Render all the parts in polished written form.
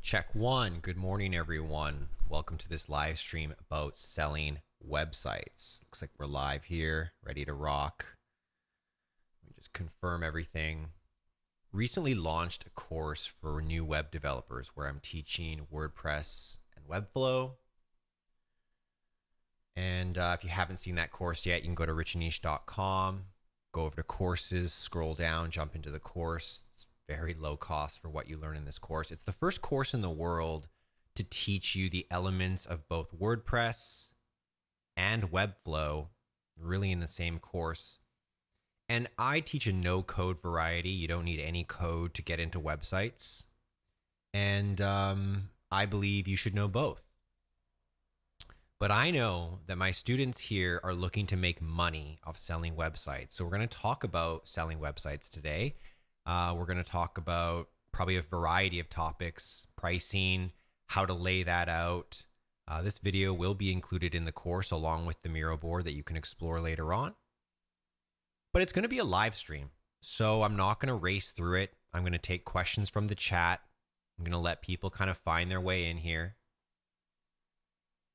Check one. Good morning, everyone. Welcome to this live stream about selling websites. Looks like we're live here, ready to rock. Let me just confirm everything. Recently launched a course for new web developers where I'm teaching WordPress and Webflow. And if you haven't seen that course yet, you can go to richaniche.com, go over to courses, scroll down, jump into the course. It's very low cost for what you learn in this course. It's the first course in the world to teach you the elements of both WordPress and Webflow, really in the same course. And I teach a no code variety. You don't need any code to get into websites. And I believe you should know both. But I know that my students here are looking to make money off selling websites. So we're going to talk about selling websites today. We're going to talk about probably a variety of topics, pricing, how to lay that out. This video will be included in the course along with the Miro board that you can explore later on. But it's going to be a live stream, so I'm not going to race through it. I'm going to take questions from the chat. I'm going to let people kind of find their way in here.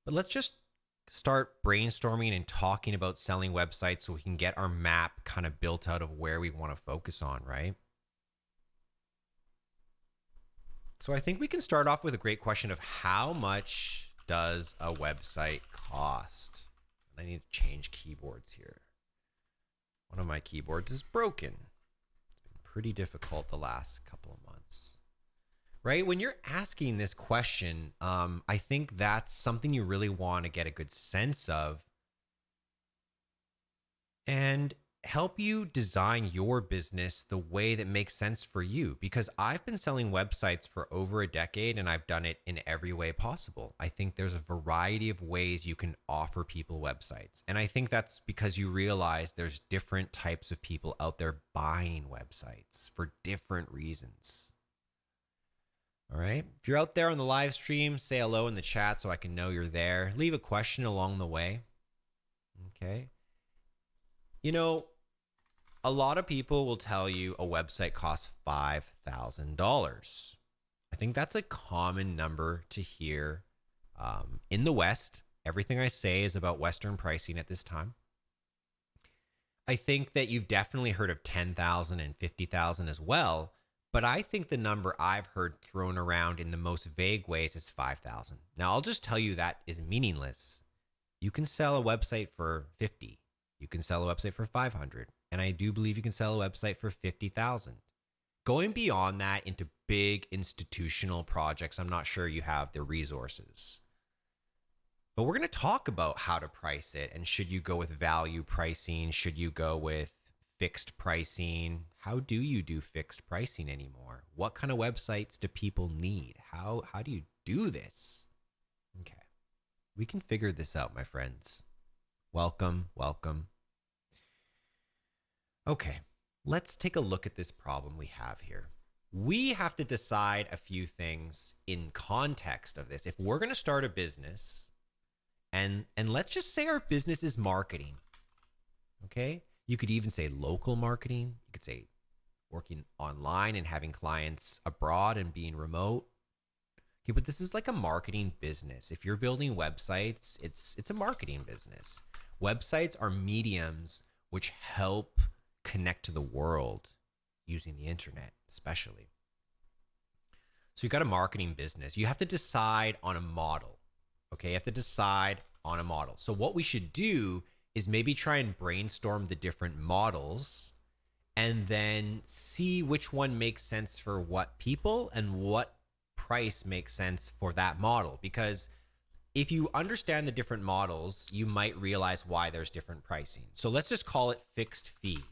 But let's just start brainstorming and talking about selling websites so we can get our map kind of built out of where we want to focus on, right? So I think we can start off with a great question of how much does a website cost? I need to change keyboards here. One of my keyboards is broken. It's been pretty difficult the last couple of months, right? When you're asking this question, I think that's something you really want to get a good sense of and help you design your business the way that makes sense for you. Because I've been selling websites for over a decade and I've done it in every way possible. I think there's a variety of ways you can offer people websites. And I think that's because you realize there's different types of people out there buying websites for different reasons. All right. If you're out there on the live stream, say hello in the chat so I can know you're there. Leave a question along the way. Okay. You know, a lot of people will tell you a website costs $5,000. I think that's a common number to hear in the West. Everything I say is about Western pricing at this time. I think that you've definitely heard of 10,000 and 50,000 as well. But I think the number I've heard thrown around in the most vague ways is 5,000. Now, I'll just tell you that is meaningless. You can sell a website for 50. You can sell a website for 500. And I do believe you can sell a website for 50,000. Going beyond that into big institutional projects, I'm not sure you have the resources. But we're going to talk about how to price it. And should you go with value pricing? Should you go with fixed pricing? How do you do fixed pricing anymore? What kind of websites do people need? How do you do this? Okay. We can figure this out, my friends. Welcome, welcome. Okay, let's take a look at this problem we have here. We have to decide a few things in context of this. If we're going to start a business, and let's just say our business is marketing, okay? You could even say local marketing. You could say working online and having clients abroad and being remote. Okay, but this is like a marketing business. If you're building websites, it's a marketing business. Websites are mediums which help connect to the world using the internet, especially. So you've got a marketing business. You have to decide on a model. Okay, you have to decide on a model. So what we should do is maybe try and brainstorm the different models and then see which one makes sense for what people and what price makes sense for that model. Because if you understand the different models, you might realize why there's different pricing. So let's just call it fixed fee.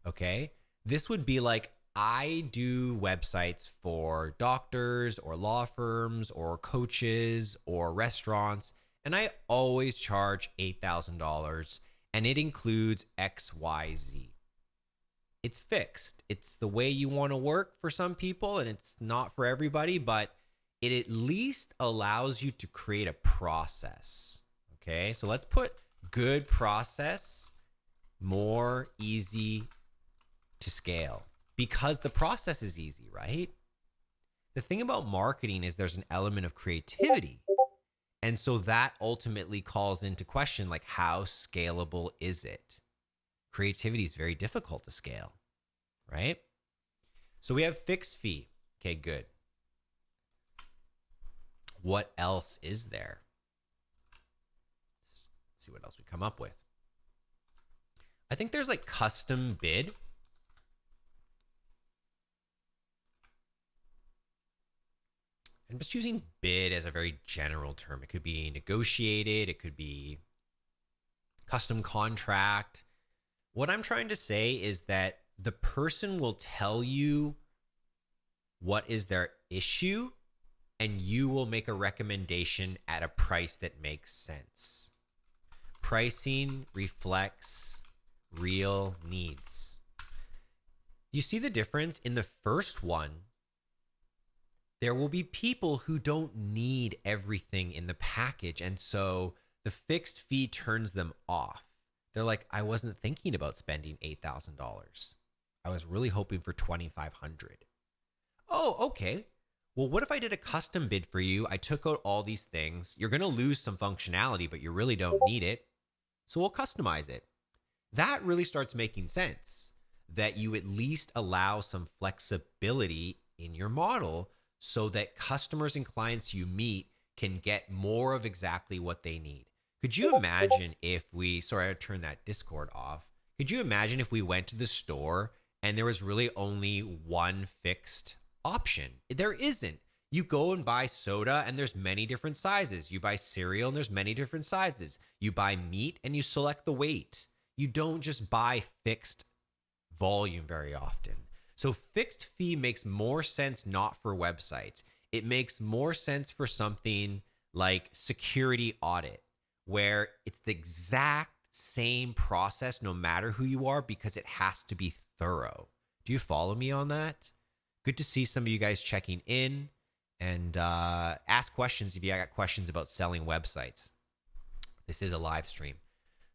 Okay. This would be like, I do websites for doctors or law firms or coaches or restaurants, and I always charge $8,000 and it includes XYZ. It's fixed. It's the way you want to work for some people and it's not for everybody, but it at least allows you to create a process. Okay, so let's put good process, more easy to scale, because the process is easy, right? The thing about marketing is there's an element of creativity. And so that ultimately calls into question, like, how scalable is it? Creativity is very difficult to scale, right? So we have fixed fee. Okay, good. What else is there? Let's see what else we come up with. I think there's like custom bid. I'm just using bid as a very general term. It could be negotiated, it could be custom contract. What I'm trying to say is that the person will tell you what is their issue, and you will make a recommendation at a price that makes sense. Pricing reflects real needs. You see the difference? In the first one, there will be people who don't need everything in the package. And so the fixed fee turns them off. They're like, I wasn't thinking about spending $8,000. I was really hoping for $2,500. Oh, okay. Well, what if I did a custom bid for you? I took out all these things. You're going to lose some functionality, but you really don't need it. So we'll customize it. That really starts making sense, that you at least allow some flexibility in your model so that customers and clients you meet can get more of exactly what they need. Could you imagine if we, sorry, I turned that Discord off. Could you imagine if we went to the store and there was really only one fixed option? There isn't. You go and buy soda and there's many different sizes. You buy cereal and there's many different sizes. You buy meat and you select the weight. You don't just buy fixed volume very often. So fixed fee makes more sense not for websites. It makes more sense for something like security audit, where it's the exact same process no matter who you are, because it has to be thorough. Do you follow me on that? Good to see some of you guys checking in, and ask questions if you got questions about selling websites. This is a live stream.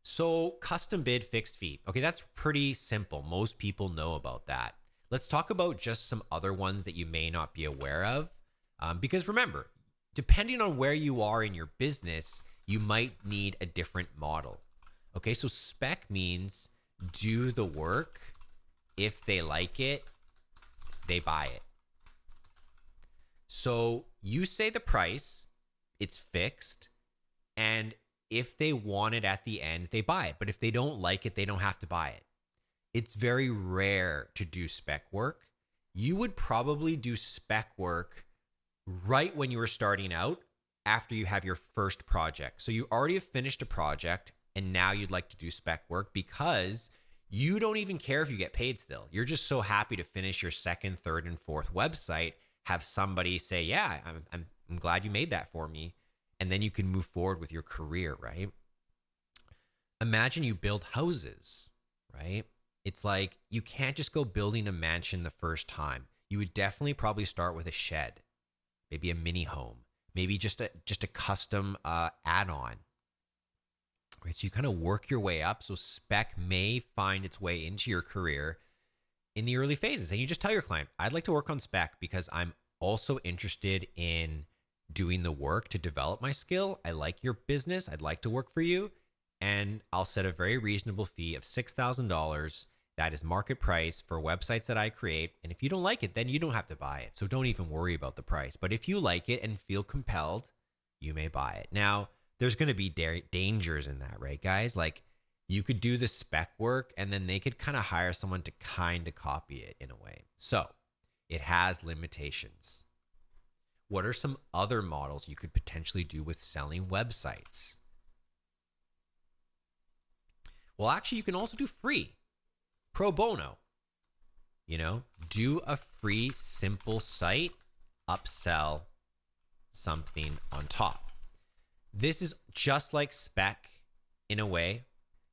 So custom bid, fixed fee. Okay, that's pretty simple. Most people know about that. Let's talk about just some other ones that you may not be aware of. Because remember, depending on where you are in your business, you might need a different model. Okay, so spec means do the work. If they like it, they buy it. So you say the price, it's fixed, and if they want it at the end, they buy it. But if they don't like it, they don't have to buy it. It's very rare to do spec work. You would probably do spec work right when you were starting out, after you have your first project. So you already have finished a project and now you'd like to do spec work because you don't even care if you get paid still. You're just so happy to finish your second, third, and fourth website, have somebody say, yeah, I'm glad you made that for me. And then you can move forward with your career, right? Imagine you build houses, right? It's like you can't just go building a mansion the first time. You would definitely probably start with a shed, maybe a mini home, maybe just a custom add-on. Right? So you kind of work your way up. So spec may find its way into your career in the early phases. And you just tell your client, I'd like to work on spec because I'm also interested in doing the work to develop my skill. I like your business. I'd like to work for you. And I'll set a very reasonable fee of $6,000. That is market price for websites that I create. And if you don't like it, then you don't have to buy it. So don't even worry about the price. But if you like it and feel compelled, you may buy it. Now, there's going to be dangers in that, right, guys? Like, you could do the spec work and then they could kind of hire someone to kind of copy it in a way. So it has limitations. What are some other models you could potentially do with selling websites? Well, actually, you can also do free, pro bono. You know, do a free, simple site, upsell something on top. This is just like spec in a way.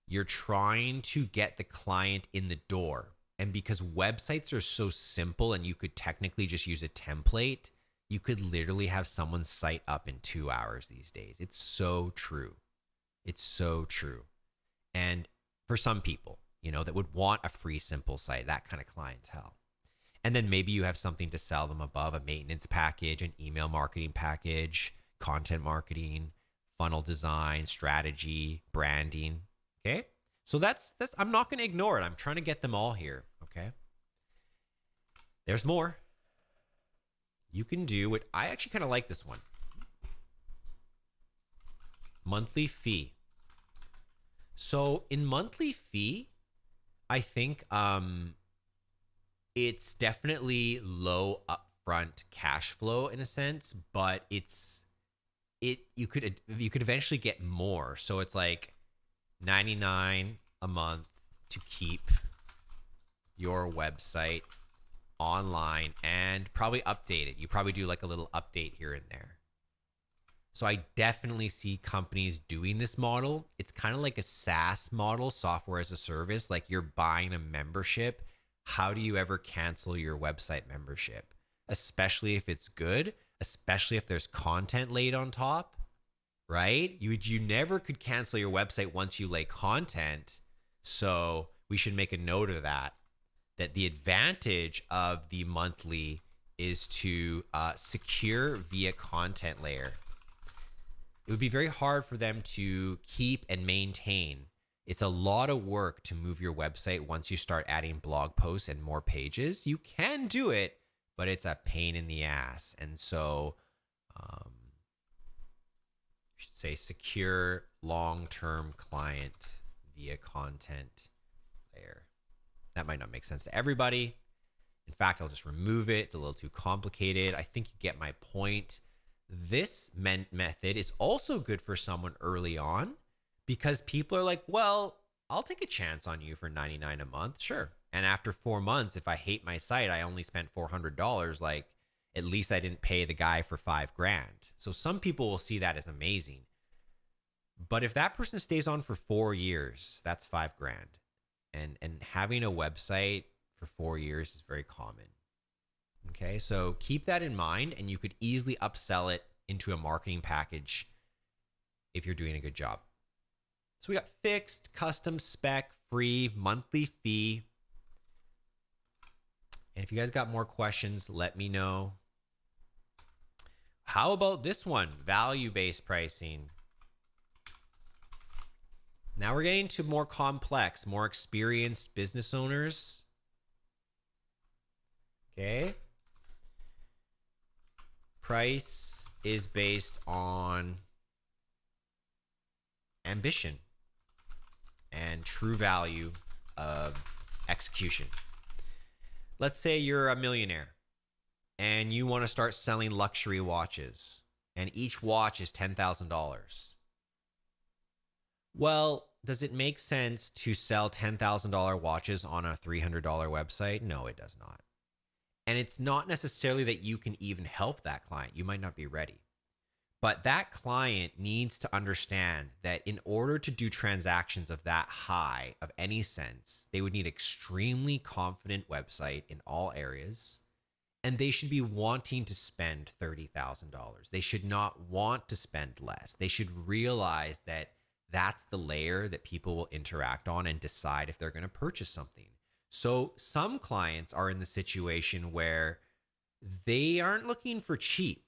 You're trying to get the client in the door. And because websites are so simple and you could technically just use a template, you could literally have someone's site up in 2 hours these days. It's so true. It's so true. And for some people, you know, that would want a free, simple site, that kind of clientele. And then maybe you have something to sell them above, a maintenance package, an email marketing package, content marketing, funnel design, strategy, branding. Okay. So that's I'm not going to ignore it. I'm trying to get them all here. Okay. There's more. You can do what I actually kind of like this one. Monthly fee. So in monthly fee, I think it's definitely low upfront cash flow in a sense, but you could eventually get more. So it's like $99 a month to keep your website online and probably update it. You probably do like a little update here and there. So I definitely see companies doing this model. It's kind of like a SaaS model, software as a service, like you're buying a membership. How do you ever cancel your website membership? Especially if it's good, especially if there's content laid on top, right? You never could cancel your website once you lay content. So we should make a note of that the advantage of the monthly is to secure via content layer. It would be very hard for them to keep and maintain. It's a lot of work to move your website once you start adding blog posts and more pages. You can do it, but it's a pain in the ass. And so I should say secure long-term client via content layer. That might not make sense to everybody. In fact, I'll just remove it. It's a little too complicated. I think you get my point. This method is also good for someone early on because people are like, well, I'll take a chance on you for $99 a month. Sure. And after 4 months, if I hate my site, I only spent $400. Like, at least I didn't pay the guy for $5,000. So some people will see that as amazing. But if that person stays on for 4 years, that's $5,000. And having a website for 4 years is very common. Okay, so keep that in mind, and you could easily upsell it into a marketing package if you're doing a good job. So we got fixed, custom, spec, free, monthly fee. And if you guys got more questions, let me know. How about this one? Value-based pricing. Now we're getting to more complex, more experienced business owners. Okay. Price is based on ambition and true value of execution. Let's say you're a millionaire and you want to start selling luxury watches, and each watch is $10,000. Well, does it make sense to sell $10,000 watches on a $300 website? No, it does not. And it's not necessarily that you can even help that client. You might not be ready. But that client needs to understand that in order to do transactions of that high, of any sense, they would need extremely confident website in all areas. And they should be wanting to spend $30,000. They should not want to spend less. They should realize that that's the layer that people will interact on and decide if they're going to purchase something. So some clients are in the situation where they aren't looking for cheap.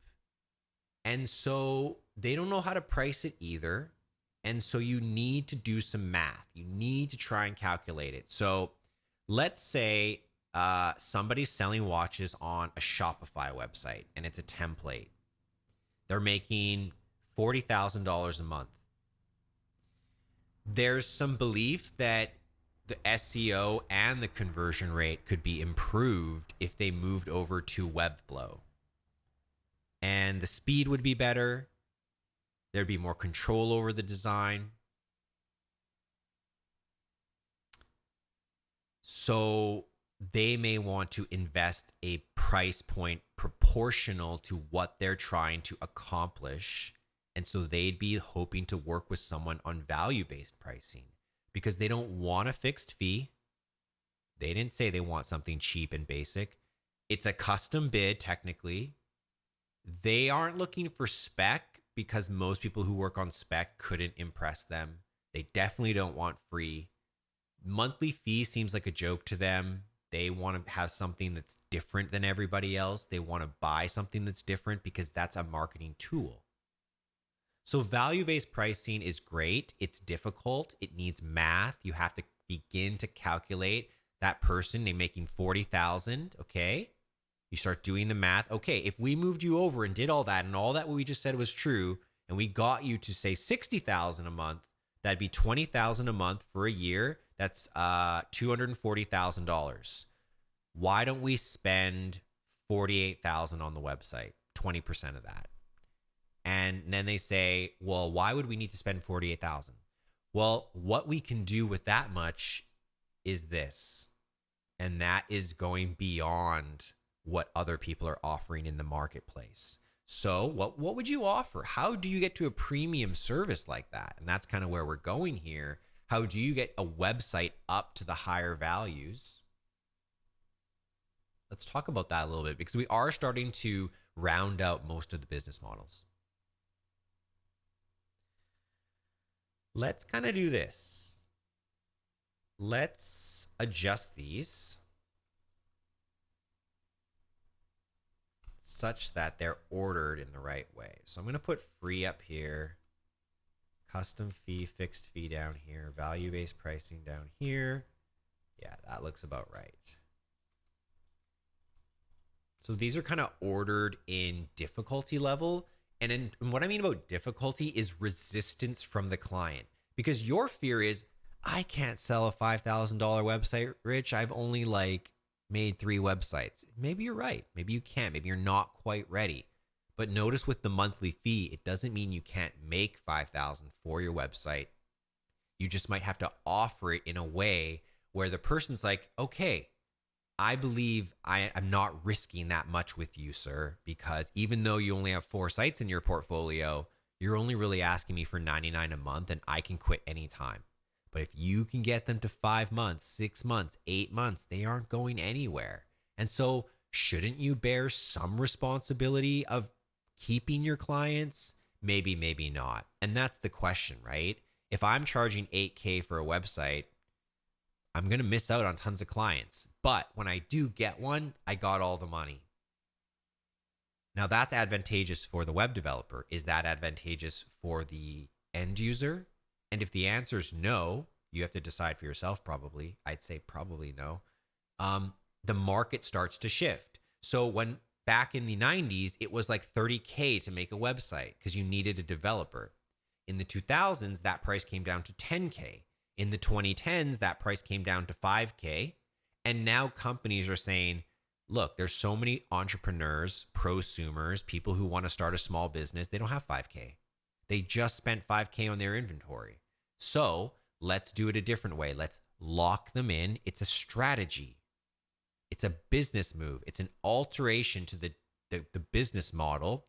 And so they don't know how to price it either. And so you need to do some math. You need to try and calculate it. So let's say somebody's selling watches on a Shopify website and it's a template. They're making $40,000 a month. There's some belief that the SEO and the conversion rate could be improved if they moved over to Webflow. And the speed would be better. There'd be more control over the design. So they may want to invest a price point proportional to what they're trying to accomplish. And so they'd be hoping to work with someone on value-based pricing because they don't want a fixed fee. They didn't say they want something cheap and basic. It's a custom bid, technically. They aren't looking for spec because most people who work on spec couldn't impress them. They definitely don't want free. Monthly fee seems like a joke to them. They want to have something that's different than everybody else. They want to buy something that's different because that's a marketing tool. So value-based pricing is great. It's difficult. It needs math. You have to begin to calculate that person. They're making 40,000. Okay. You start doing the math. Okay. If we moved you over and did all that and all that we just said was true, and we got you to say 60,000 a month, that'd be 20,000 a month for a year. That's $240,000. Why don't we spend 48,000 on the website? 20% of that. And then they say, well, why would we need to spend 48,000? Well, what we can do with that much is this. And that is going beyond what other people are offering in the marketplace. So what would you offer? How do you get to a premium service like that? And that's kind of where we're going here. How do you get a website up to the higher values? Let's talk about that a little bit, because we are starting to round out most of the business models. Let's kind of do this. Let's adjust these such that they're ordered in the right way. So I'm going to put free up here, custom fee, fixed fee down here, value-based pricing down here. Yeah, that looks about right. So these are kind of ordered in difficulty level. And what I mean about difficulty is resistance from the client, because your fear is, I can't sell a $5,000 website, Rich. I've only made 3 websites. Maybe you're right. Maybe you can't. Maybe you're not quite ready. But notice with the monthly fee, it doesn't mean you can't make $5,000 for your website. You just might have to offer it in a way where the person's like, okay, I believe I'm not risking that much with you, sir, because even though you only have 4 sites in your portfolio, you're only really asking me for $99 a month and I can quit anytime. But if you can get them to 5 months, 6 months, 8 months, they aren't going anywhere. And so shouldn't you bear some responsibility of keeping your clients? Maybe, maybe not. And that's the question, right? If I'm charging $8K for a website, I'm going to miss out on tons of clients. But when I do get one, I got all the money. Now that's advantageous for the web developer. Is that advantageous for the end user? And if the answer is no, you have to decide for yourself probably. I'd say probably no. The market starts to shift. So when back in the 90s, it was like $30K to make a website because you needed a developer. In the 2000s, that price came down to $10K. In the 2010s, that price came down to $5K. And now companies are saying, look, there's so many entrepreneurs, prosumers, people who want to start a small business. They don't have $5K. They just spent $5K on their inventory. So let's do it a different way. Let's lock them in. It's a strategy. It's a business move. It's an alteration to the business model.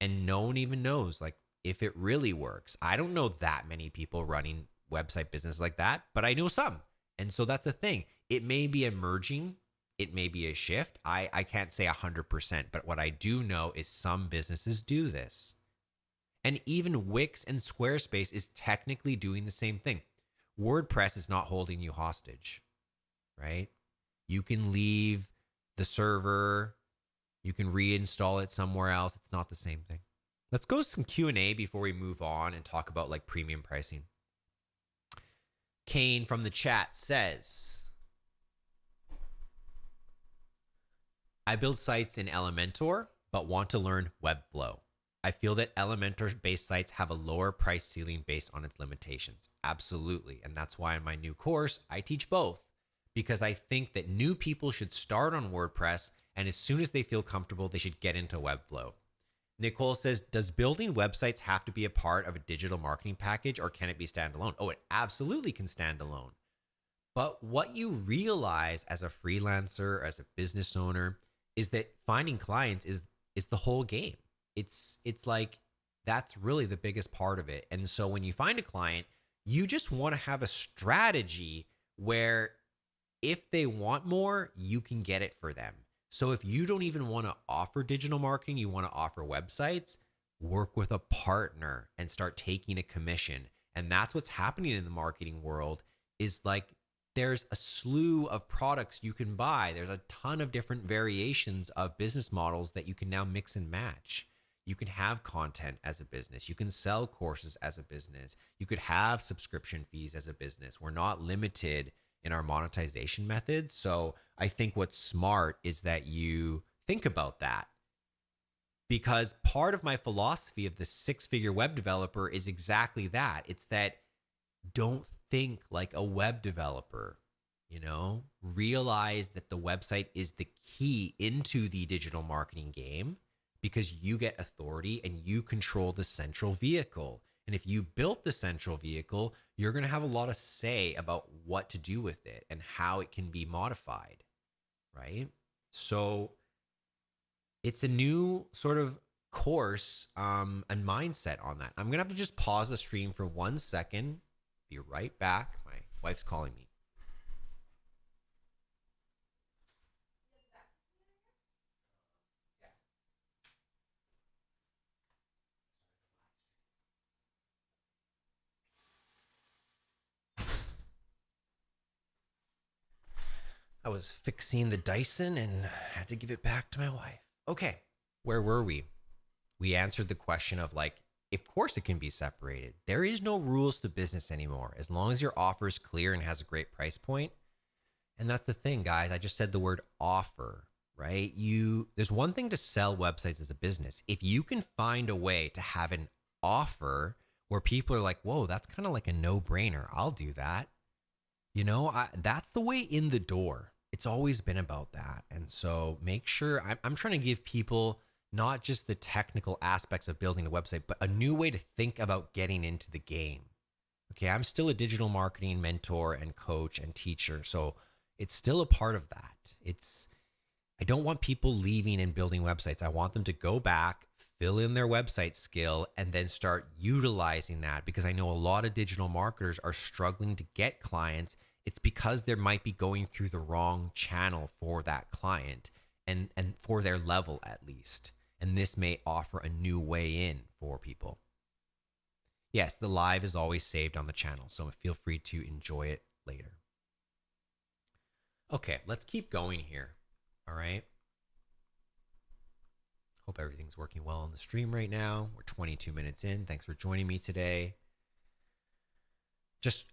And no one even knows if it really works. I don't know that many people running website business like that, but I know some. And so that's the thing. It may be emerging. It may be a shift. I can't say 100%, but what I do know is some businesses do this. And even Wix and Squarespace is technically doing the same thing. WordPress is not holding you hostage, right? You can leave the server. You can reinstall it somewhere else. It's not the same thing. Let's go some Q&A before we move on and talk about premium pricing. Kane from the chat says, I build sites in Elementor, but want to learn Webflow. I feel that Elementor-based sites have a lower price ceiling based on its limitations. Absolutely. And that's why in my new course, I teach both, because I think that new people should start on WordPress, and as soon as they feel comfortable, they should get into Webflow. Nicole says, does building websites have to be a part of a digital marketing package, or can it be standalone? Oh, it absolutely can stand alone. But what you realize as a freelancer, as a business owner, is that finding clients is the whole game. It's that's really the biggest part of it. And so when you find a client, you just want to have a strategy where if they want more, you can get it for them. So if you don't even want to offer digital marketing, you want to offer websites, work with a partner and start taking a commission. And that's what's happening in the marketing world is there's a slew of products you can buy. There's a ton of different variations of business models that you can now mix and match. You can have content as a business. You can sell courses as a business. You could have subscription fees as a business. We're not limited in our monetization methods. So I think what's smart is that you think about that, because part of my philosophy of the six-figure web developer is exactly that. It's that don't think like a web developer, realize that the website is the key into the digital marketing game, because you get authority and you control the central vehicle. And if you built the central vehicle, you're going to have a lot of say about what to do with it and how it can be modified, right? So it's a new sort of course and mindset on that. I'm going to have to just pause the stream for 1 second. Be right back. My wife's calling me. I was fixing the Dyson and had to give it back to my wife. Okay, where were we? We answered the question of like, of course it can be separated. There is no rules to business anymore, as long as your offer is clear and has a great price point. And that's the thing, guys. I just said the word offer, right? There's one thing to sell websites as a business. If you can find a way to have an offer where people are like, whoa, that's kind of like a no-brainer. I'll do that. That's the way in the door. It's always been about that. And so make sure I'm trying to give people not just the technical aspects of building a website, but a new way to think about getting into the game. Okay, I'm still a digital marketing mentor and coach and teacher. So it's still a part of that. I don't want people leaving and building websites. I want them to go back, fill in their website skill, and then start utilizing that, because I know a lot of digital marketers are struggling to get clients. It's because they might be going through the wrong channel for that client and for their level at least. And this may offer a new way in for people. Yes, the live is always saved on the channel, so feel free to enjoy it later. Okay, let's keep going here. All right. Hope everything's working well on the stream right now. We're 22 minutes in. Thanks for joining me today. Just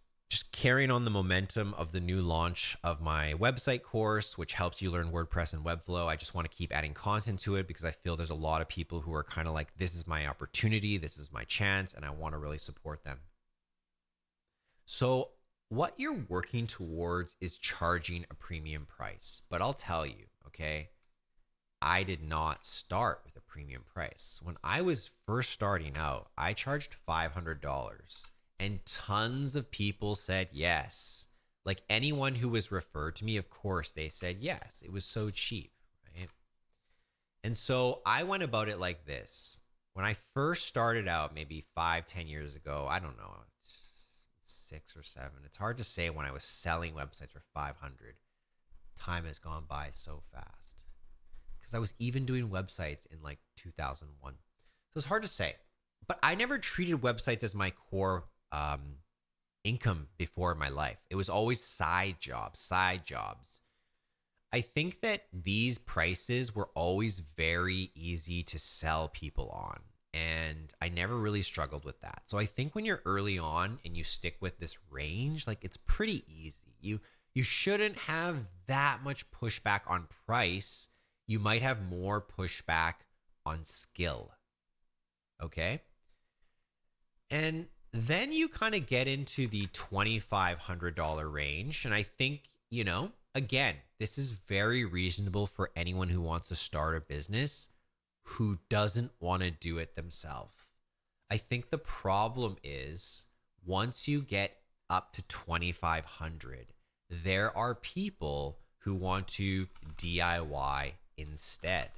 carrying on the momentum of the new launch of my website course, which helps you learn WordPress and Webflow. I just want to keep adding content to it because I feel there's a lot of people who are kind of like, this is my opportunity, this is my chance, and I want to really support them. So what you're working towards is charging a premium price. But I'll tell you, okay, I did not start with a premium price. When I was first starting out, I charged $500. And tons of people said yes. Like anyone who was referred to me, of course, they said yes. It was so cheap, right? And so I went about it like this. When I first started out, maybe 5-10 years ago, I don't know, 6 or 7. It's hard to say when I was selling websites for 500. Time has gone by so fast. Because I was even doing websites in like 2001. So it's hard to say. But I never treated websites as my core income before in my life. It was always side jobs. I think that these prices were always very easy to sell people on, and I never really struggled with that. So I think when you're early on and you stick with this range, like it's pretty easy. You shouldn't have that much pushback on price. You might have more pushback on skill. Okay? And then you kind of get into the $2,500 range. And I think, again, this is very reasonable for anyone who wants to start a business who doesn't want to do it themselves. I think the problem is once you get up to 2,500, there are people who want to DIY instead.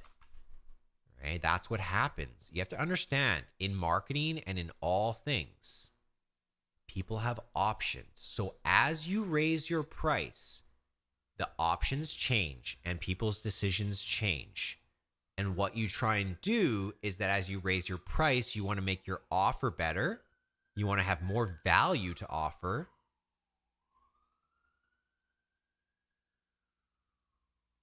Right? That's what happens. You have to understand, in marketing and in all things, people have options. So as you raise your price, the options change and people's decisions change. And what you try and do is that as you raise your price, you want to make your offer better. You want to have more value to offer.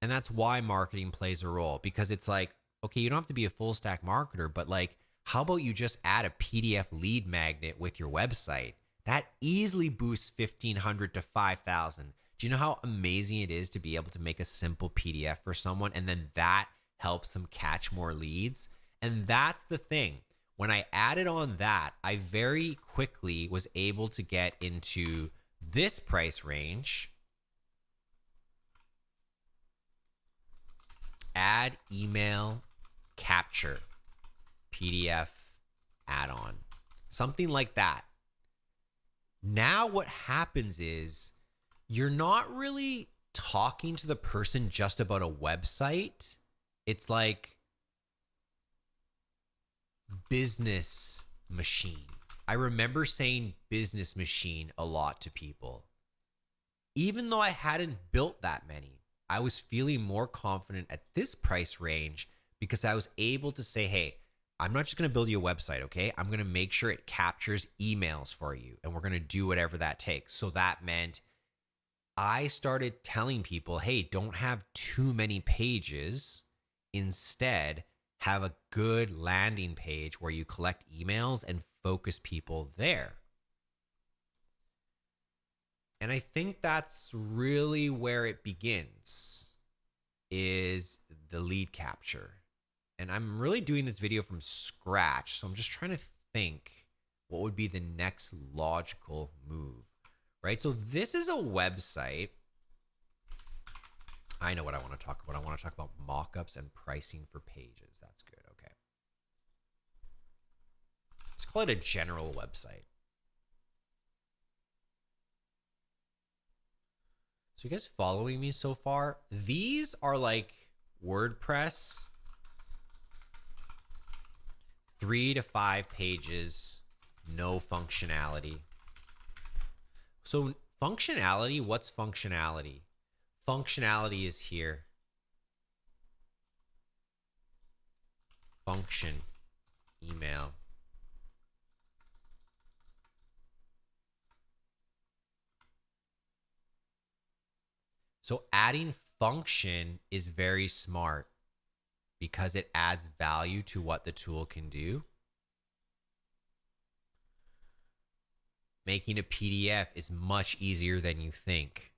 And that's why marketing plays a role, because it's like, okay, you don't have to be a full stack marketer, but like, how about you just add a PDF lead magnet with your website? That easily boosts 1,500 to 5,000. Do you know how amazing it is to be able to make a simple PDF for someone and then that helps them catch more leads? And that's the thing. When I added on that, I very quickly was able to get into this price range. Add email capture PDF add-on, something like that. Now what happens is you're not really talking to the person just about a website. It's like business machine. I remember saying business machine a lot to people. Even though I hadn't built that many, I was feeling more confident at this price range because I was able to say, hey, I'm not just going to build you a website, okay? I'm going to make sure it captures emails for you, and we're going to do whatever that takes. So that meant I started telling people, hey, don't have too many pages. Instead, have a good landing page where you collect emails and focus people there. And I think that's really where it begins, is the lead capture. And I'm really doing this video from scratch, so I'm just trying to think what would be the next logical move, right? So this is a website. I know what I want to talk about. I want to talk about mockups and pricing for pages. That's good. Okay. Let's call it a general website. So you guys following me so far? These are like WordPress, 3 to 5 pages, no functionality. So functionality, what's functionality? Functionality is here. Function, email. So adding function is very smart because it adds value to what the tool can do. Making a PDF is much easier than you think.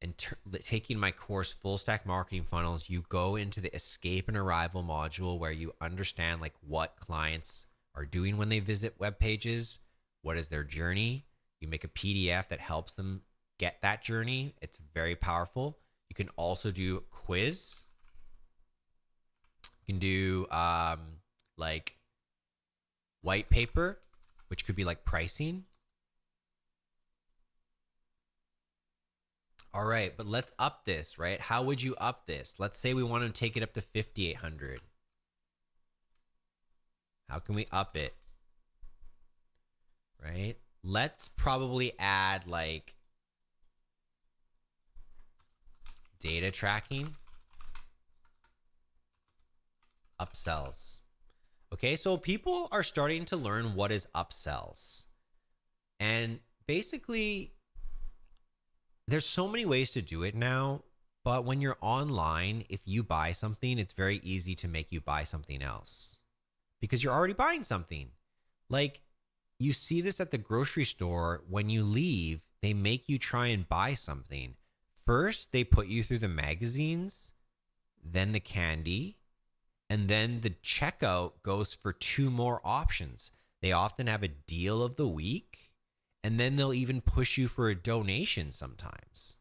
And taking my course, Full Stack Marketing Funnels, you go into the escape and arrival module where you understand like what clients are doing when they visit web pages, what is their journey. You make a PDF that helps them get that journey. It's very powerful. You can also do quiz. You can do like white paper, which could be like pricing. All right, but let's up this, right? How would you up this? Let's say we want to take it up to 5,800. How can we up it? Right? Let's probably add like data tracking, upsells. Okay, so people are starting to learn what is upsells. And basically, there's so many ways to do it now, but when you're online, if you buy something, it's very easy to make you buy something else because you're already buying something. Like you see this at the grocery store. When you leave, they make you try and buy something. First, they put you through the magazines, then the candy, and then the checkout goes for 2 more options. They often have a deal of the week. And then they'll even push you for a donation sometimes.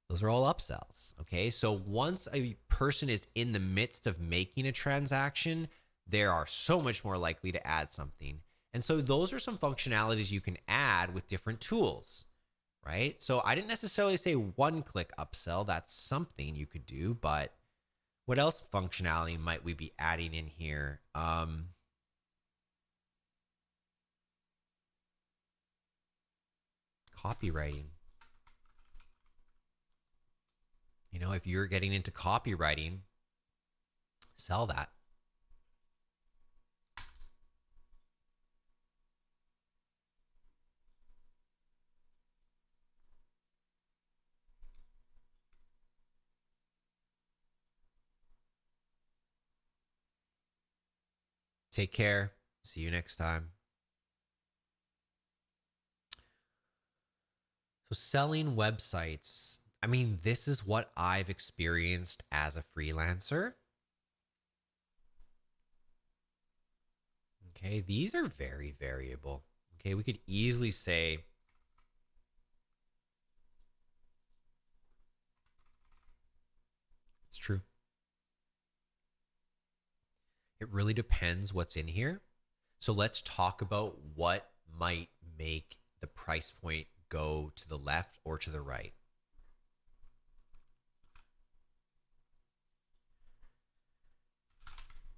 Those are all upsells, okay? So once a person is in the midst of making a transaction, they are so much more likely to add something. And so those are some functionalities you can add with different tools, right? So I didn't necessarily say one-click upsell. That's something you could do, but what else functionality might we be adding in here? Copywriting. You know, if you're getting into copywriting, sell that. Take care. See you next time. So, selling websites. I mean, this is what I've experienced as a freelancer. Okay, these are very variable. Okay, we could easily say it's true. It really depends what's in here. So let's talk about what might make the price point go to the left or to the right.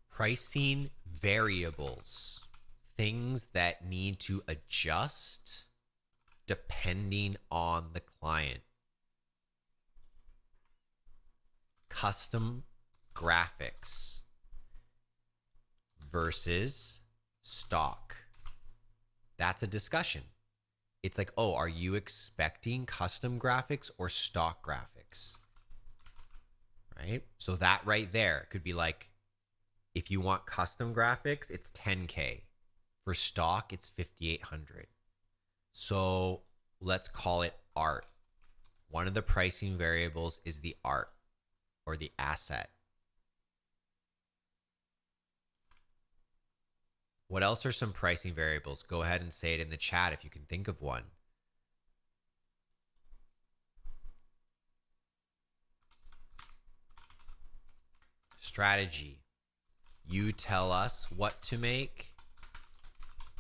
Pricing variables, things that need to adjust depending on the client. Custom graphics versus stock. That's a discussion. It's like, oh, are you expecting custom graphics or stock graphics? Right? So that right there could be like, if you want custom graphics, it's 10K. For stock, it's 5,800. So let's call it art. One of the pricing variables is the art or the asset. What else are some pricing variables? Go ahead and say it in the chat if you can think of one. Strategy. You tell us what to make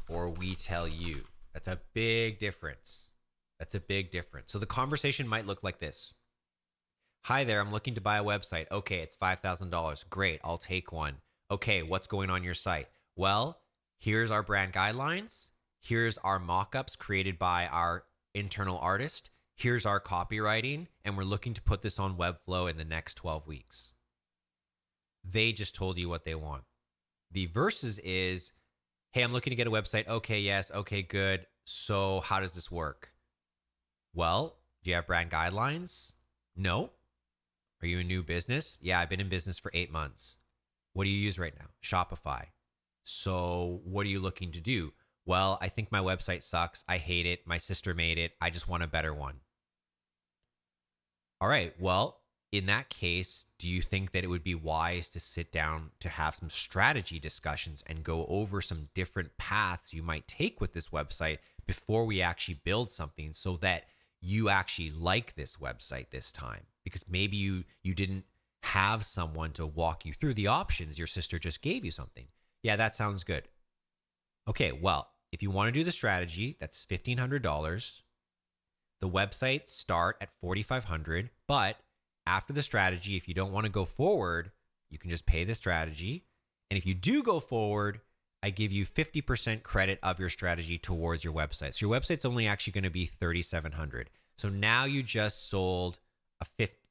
or we tell you. That's a big difference. That's a big difference. So the conversation might look like this. Hi there, I'm looking to buy a website. Okay, it's $5,000. Great, I'll take one. Okay, what's going on your site? Well, here's our brand guidelines. Here's our mock-ups created by our internal artist. Here's our copywriting, and we're looking to put this on Webflow in the next 12 weeks. They just told you what they want. The versus is, hey, I'm looking to get a website. Okay, yes. Okay, good. So how does this work? Well, do you have brand guidelines? No. Are you a new business? Yeah, I've been in business for 8 months. What do you use right now? Shopify. So what are you looking to do? Well, I think my website sucks. I hate it. My sister made it. I just want a better one. All right. Well, in that case, do you think that it would be wise to sit down to have some strategy discussions and go over some different paths you might take with this website before we actually build something so that you actually like this website this time? Because maybe you didn't have someone to walk you through the options. Your sister just gave you something. Yeah, that sounds good. Okay, well, if you want to do the strategy, that's $1,500. The websites start at $4,500, but after the strategy, if you don't want to go forward, you can just pay the strategy. And if you do go forward, I give you 50% credit of your strategy towards your website. So your website's only actually going to be $3,700. So now you just sold a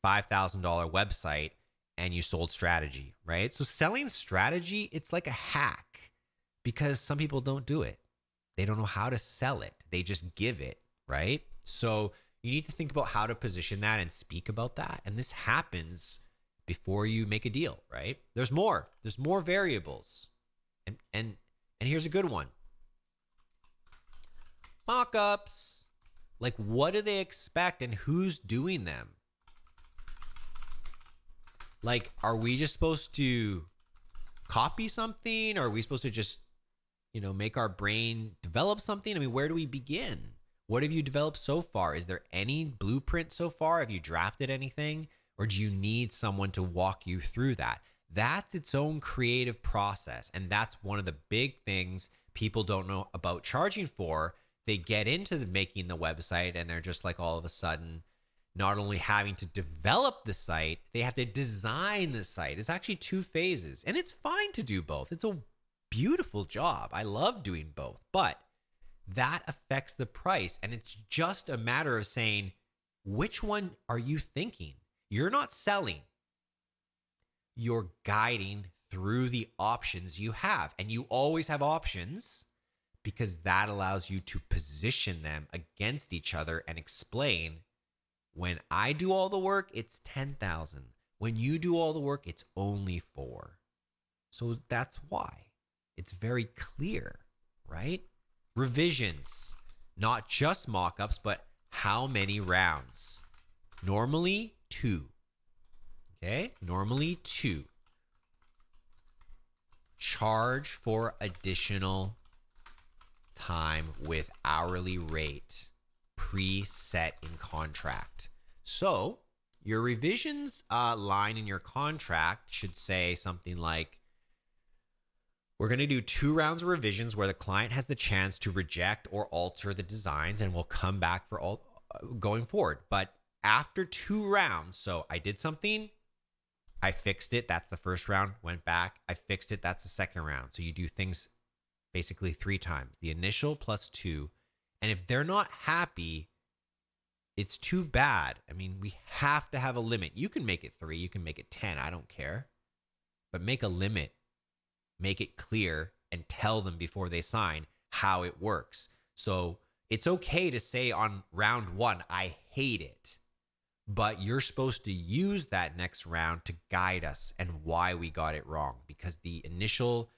$5,000 website and you sold strategy, right? So selling strategy, it's like a hack because some people don't do it. They don't know how to sell it. They just give it, right? So you need to think about how to position that and speak about that. And this happens before you make a deal, right? There's more variables. And here's a good one. Mock-ups. Like, what do they expect and who's doing them? Like, are we just supposed to copy something? Or are we supposed to just, make our brain develop something? I mean, where do we begin? What have you developed so far? Is there any blueprint so far? Have you drafted anything? Or do you need someone to walk you through that? That's its own creative process. And that's one of the big things people don't know about charging for. They get into making the website and they're just like all of a sudden not only having to develop the site, they have to design the site. It's actually 2 phases. And it's fine to do both. It's a beautiful job. I love doing both. But that affects the price. And it's just a matter of saying, which one are you thinking? You're not selling. You're guiding through the options you have. And you always have options because that allows you to position them against each other and explain, when I do all the work, it's 10,000. When you do all the work, it's only 4. So that's why. It's very clear, right? Revisions, not just mock-ups, but how many rounds? Normally 2. Okay, normally 2. Charge for additional time with hourly rate preset in contract. So your revisions line in your contract should say something like, we're going to do 2 rounds of revisions where the client has the chance to reject or alter the designs, and we'll come back for all going forward. But after 2 rounds, so I did something, I fixed it, that's the first round, went back, I fixed it, that's the second round. So you do things basically 3 times, the initial plus 2. And if they're not happy, it's too bad. I mean, we have to have a limit. You can make it 3, you can make it 10, I don't care. But make a limit, make it clear, and tell them before they sign how it works. So it's okay to say on round 1, I hate it. But you're supposed to use that next round to guide us and why we got it wrong, because the initial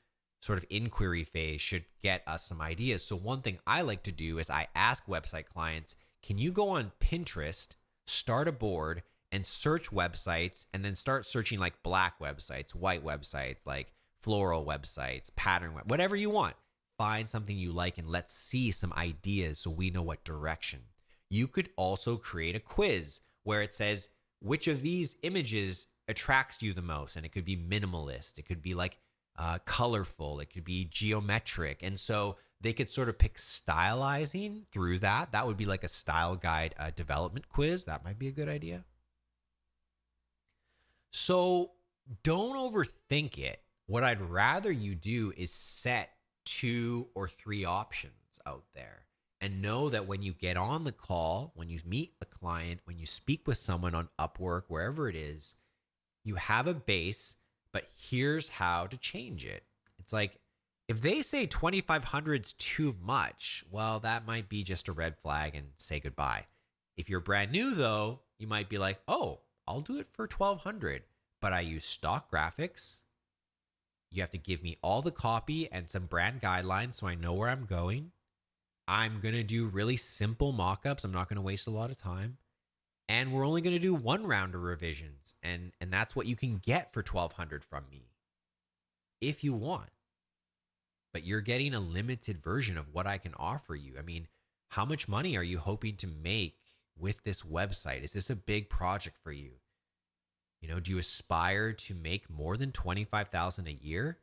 sort of inquiry phase should get us some ideas. So one thing I like to do is I ask website clients, can you go on Pinterest, start a board, and search websites, and then start searching like black websites, white websites, like floral websites, pattern, whatever you want. Find something you like and let's see some ideas so we know what direction. You could also create a quiz where it says, which of these images attracts you the most? And it could be minimalist. It could be like colorful. It could be geometric. And so they could sort of pick stylizing through that. That would be like a style guide development quiz. That might be a good idea. So don't overthink it. What I'd rather you do is set 2 or 3 options out there. And know that when you get on the call, when you meet a client, when you speak with someone on Upwork, wherever it is, you have a base, but here's how to change it. It's like, if they say 2,500 is too much, well, that might be just a red flag and say goodbye. If you're brand new though, you might be like, oh, I'll do it for 1,200, but I use stock graphics. You have to give me all the copy and some brand guidelines so I know where I'm going. I'm going to do really simple mock-ups. I'm not going to waste a lot of time. And we're only going to do 1 round of revisions. And that's what you can get for 1,200 from me if you want. But you're getting a limited version of what I can offer you. I mean, how much money are you hoping to make with this website? Is this a big project for you? You know, do you aspire to make more than $25,000 a year?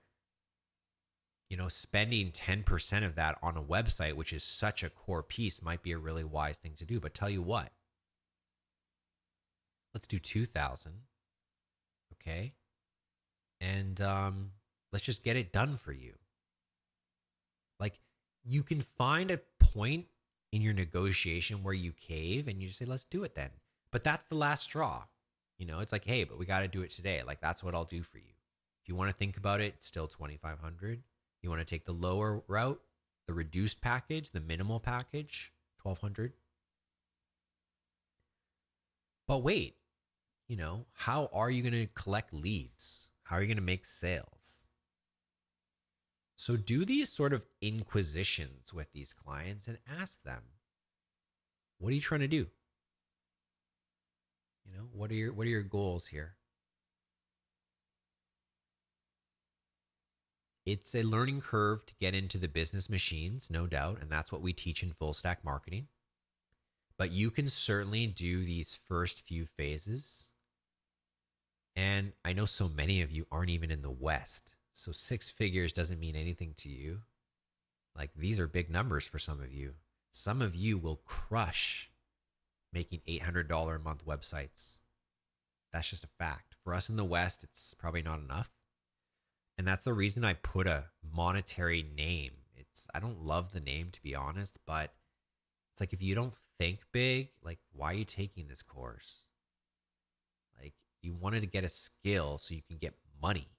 You know, spending 10% of that on a website, which is such a core piece, might be a really wise thing to do. But tell you what, let's do 2,000, okay? And let's just get it done for you. Like, you can find a point in your negotiation where you cave and you just say, let's do it then. But that's the last straw. You know, it's like, hey, but we got to do it today. Like, that's what I'll do for you. If you want to think about it, it's still 2,500. You want to take the lower route, the reduced package, the minimal package, 1,200. But wait, you know, how are you going to collect leads? How are you going to make sales? So do these sort of inquisitions with these clients and ask them, what are you trying to do? You know, what are your goals here? It's a learning curve to get into the business machines, no doubt, and that's what we teach in full stack marketing. But you can certainly do these first few phases. And I know so many of you aren't even in the West. So 6 figures doesn't mean anything to you. Like, these are big numbers for some of you. Some of you will crush making $800 a month websites. That's just a fact. For us in the West, it's probably not enough. And that's the reason I put a monetary name. I don't love the name, to be honest, but it's like, if you don't think big, like, why are you taking this course? Like, you wanted to get a skill so you can get money.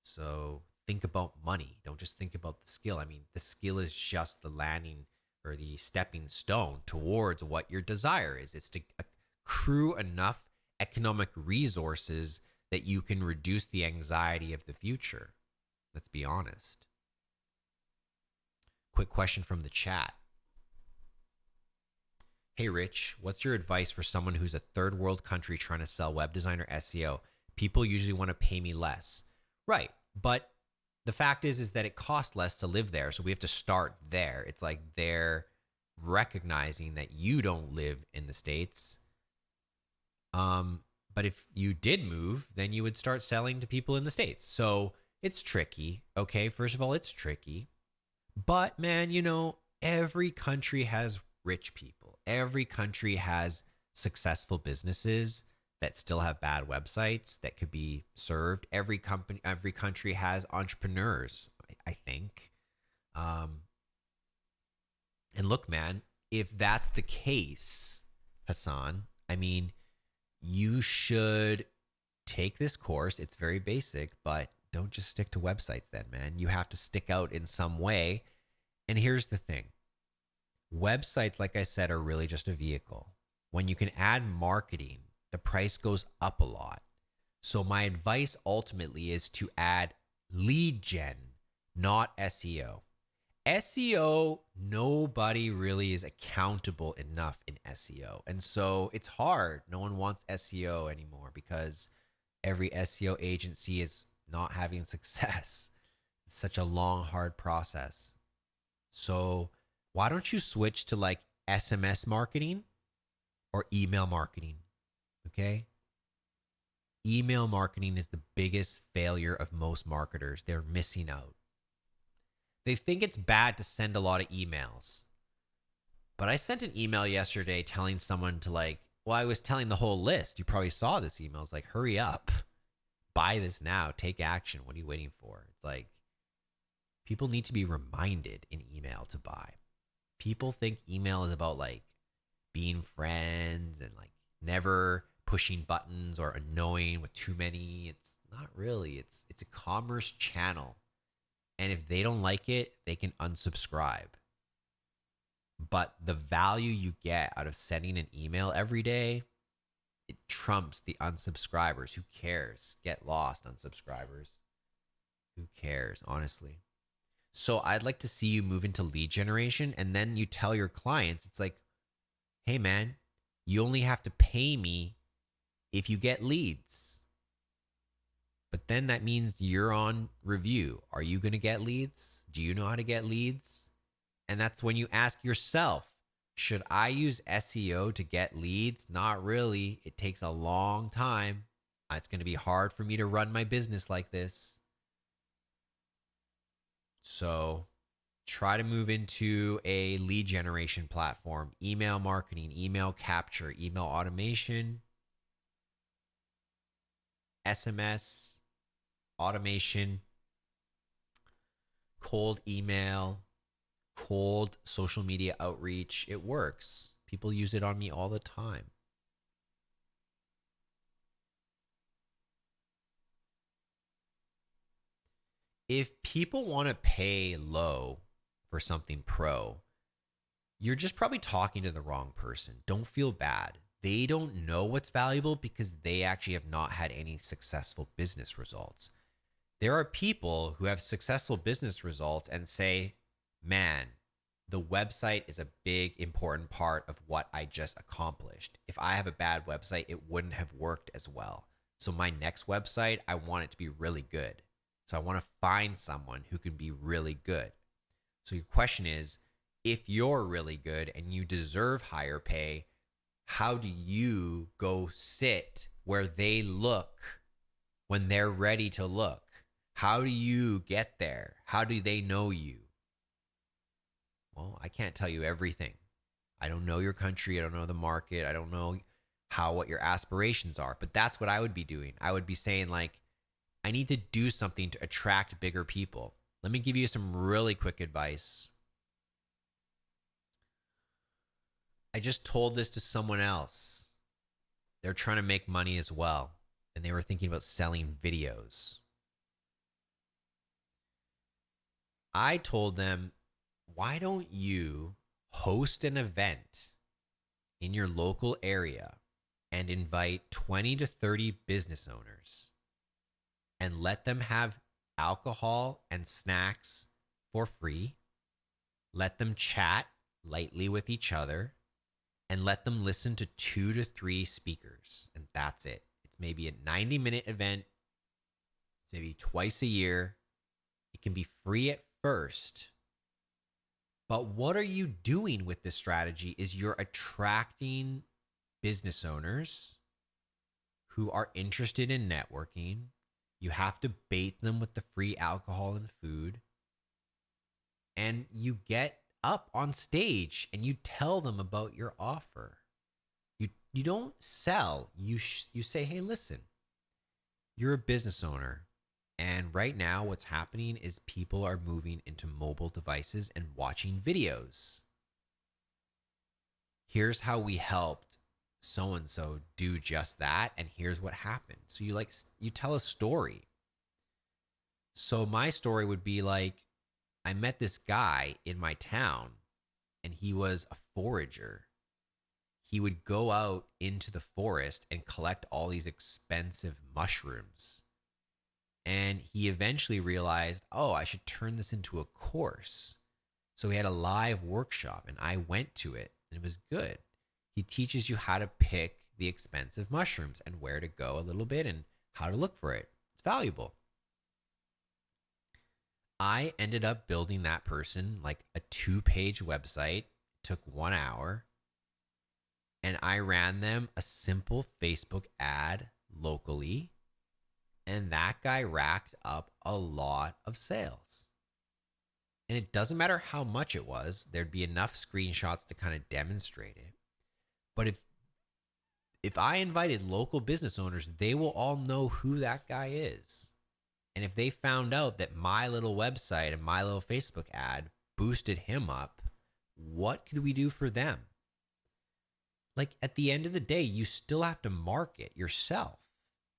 So think about money. Don't just think about the skill. I mean, the skill is just the landing or the stepping stone towards what your desire is. It's to accrue enough economic resources that you can reduce the anxiety of the future. Let's be honest. Quick question from the chat. Hey, Rich, what's your advice for someone who's a third world country trying to sell web design or SEO? People usually want to pay me less. Right. But the fact is that it costs less to live there. So we have to start there. It's like they're recognizing that you don't live in the States. But if you did move, then you would start selling to people in the States. So it's tricky. Okay. First of all, it's tricky. But man, every country has rich people. Every country has successful businesses that still have bad websites that could be served. Every country has entrepreneurs, I think. And look, man, if that's the case, Hassan, I mean, you should take this course. It's very basic, but don't just stick to websites then, man. You have to stick out in some way. And here's the thing. Websites, like I said, are really just a vehicle. When you can add marketing, the price goes up a lot. So my advice ultimately is to add lead gen, not SEO. SEO, nobody really is accountable enough in SEO. And so it's hard. No one wants SEO anymore because every SEO agency is not having success. It's such a long, hard process. So why don't you switch to like SMS marketing or email marketing? Okay. Email marketing is the biggest failure of most marketers. They're missing out. They think it's bad to send a lot of emails. But I sent an email yesterday telling someone to I was telling the whole list. You probably saw this email. It's like, hurry up. Buy this now. Take action. What are you waiting for? It's like, people need to be reminded in email to buy. People think email is about being friends and never pushing buttons or annoying with too many. It's not really. It's a commerce channel. And if they don't like it, they can unsubscribe. But the value you get out of sending an email every day, it trumps the unsubscribers. Who cares? Get lost, unsubscribers. Who cares, honestly? So I'd like to see you move into lead generation, and then you tell your clients, it's like, hey man, you only have to pay me if you get leads. But then that means you're on review. Are you going to get leads? Do you know how to get leads? And that's when you ask yourself, should I use SEO to get leads? Not really. It takes a long time. It's going to be hard for me to run my business like this. So try to move into a lead generation platform, email marketing, email capture, email automation, SMS, automation, cold email, cold social media outreach. It works. People use it on me all the time. If people want to pay low for something pro, you're just probably talking to the wrong person. Don't feel bad. They don't know what's valuable because they actually have not had any successful business results. There are people who have successful business results and say, man, the website is a big, important part of what I just accomplished. If I have a bad website, it wouldn't have worked as well. So my next website, I want it to be really good. So I want to find someone who can be really good. So your question is, if you're really good and you deserve higher pay, how do you go sit where they look when they're ready to look? How do you get there? How do they know you? Well, I can't tell you everything. I don't know your country. I don't know the market. I don't know what your aspirations are, but that's what I would be doing. I would be saying I need to do something to attract bigger people. Let me give you some really quick advice. I just told this to someone else. They're trying to make money as well, and they were thinking about selling videos. I told them, why don't you host an event in your local area and invite 20 to 30 business owners and let them have alcohol and snacks for free? let them chat lightly with each other, and let them listen to 2 to 3 speakers. And that's it. It's maybe a 90-minute event. It's maybe twice a year. It can be free at first. But what are you doing with this strategy is you're attracting business owners who are interested in networking. You have to bait them with the free alcohol and food. And you get up on stage and you tell them about your offer. You don't sell. You say, hey, listen, you're a business owner. And right now what's happening is people are moving into mobile devices and watching videos. Here's how we helped so-and-so do just that. And here's what happened. So you tell a story. So my story would be like, I met this guy in my town and he was a forager. He would go out into the forest and collect all these expensive mushrooms. And he eventually realized, oh, I should turn this into a course. So he had a live workshop and I went to it and it was good. He teaches you how to pick the expensive mushrooms and where to go a little bit and how to look for it. It's valuable. I ended up building that person like a 2-page website. It took 1 hour. And I ran them a simple Facebook ad locally. And that guy racked up a lot of sales. And it doesn't matter how much it was, there'd be enough screenshots to kind of demonstrate it. But if I invited local business owners, they will all know who that guy is. And if they found out that my little website and my little Facebook ad boosted him up, what could we do for them? Like at the end of the day, you still have to market yourself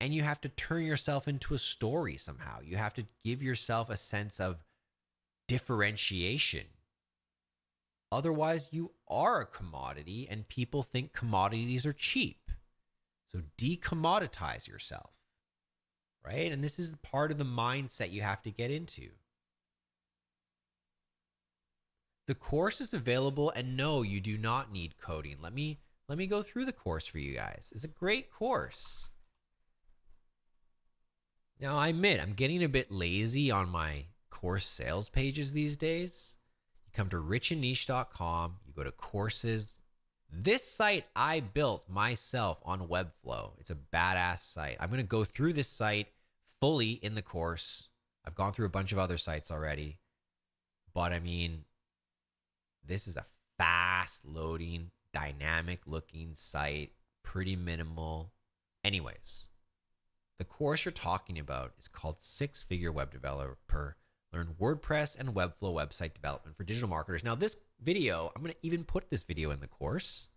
and you have to turn yourself into a story somehow. You have to give yourself a sense of differentiation. Otherwise, you are a commodity and people think commodities are cheap. So decommoditize yourself. Right? And this is part of the mindset you have to get into. The course is available, and no, you do not need coding. Let me go through the course for you guys. It's a great course. Now, I admit, I'm getting a bit lazy on my course sales pages these days. You come to richandniche.com, you go to courses. This site I built myself on Webflow. It's a badass site. I'm going to go through this site fully in the course. I've gone through a bunch of other sites already. But I mean, this is a fast loading, dynamic looking site, pretty minimal. Anyways, the course you're talking about is called 6-Figure Web Developer. Learn WordPress and Webflow website development for digital marketers. Now this video, I'm going to even put this video in the course.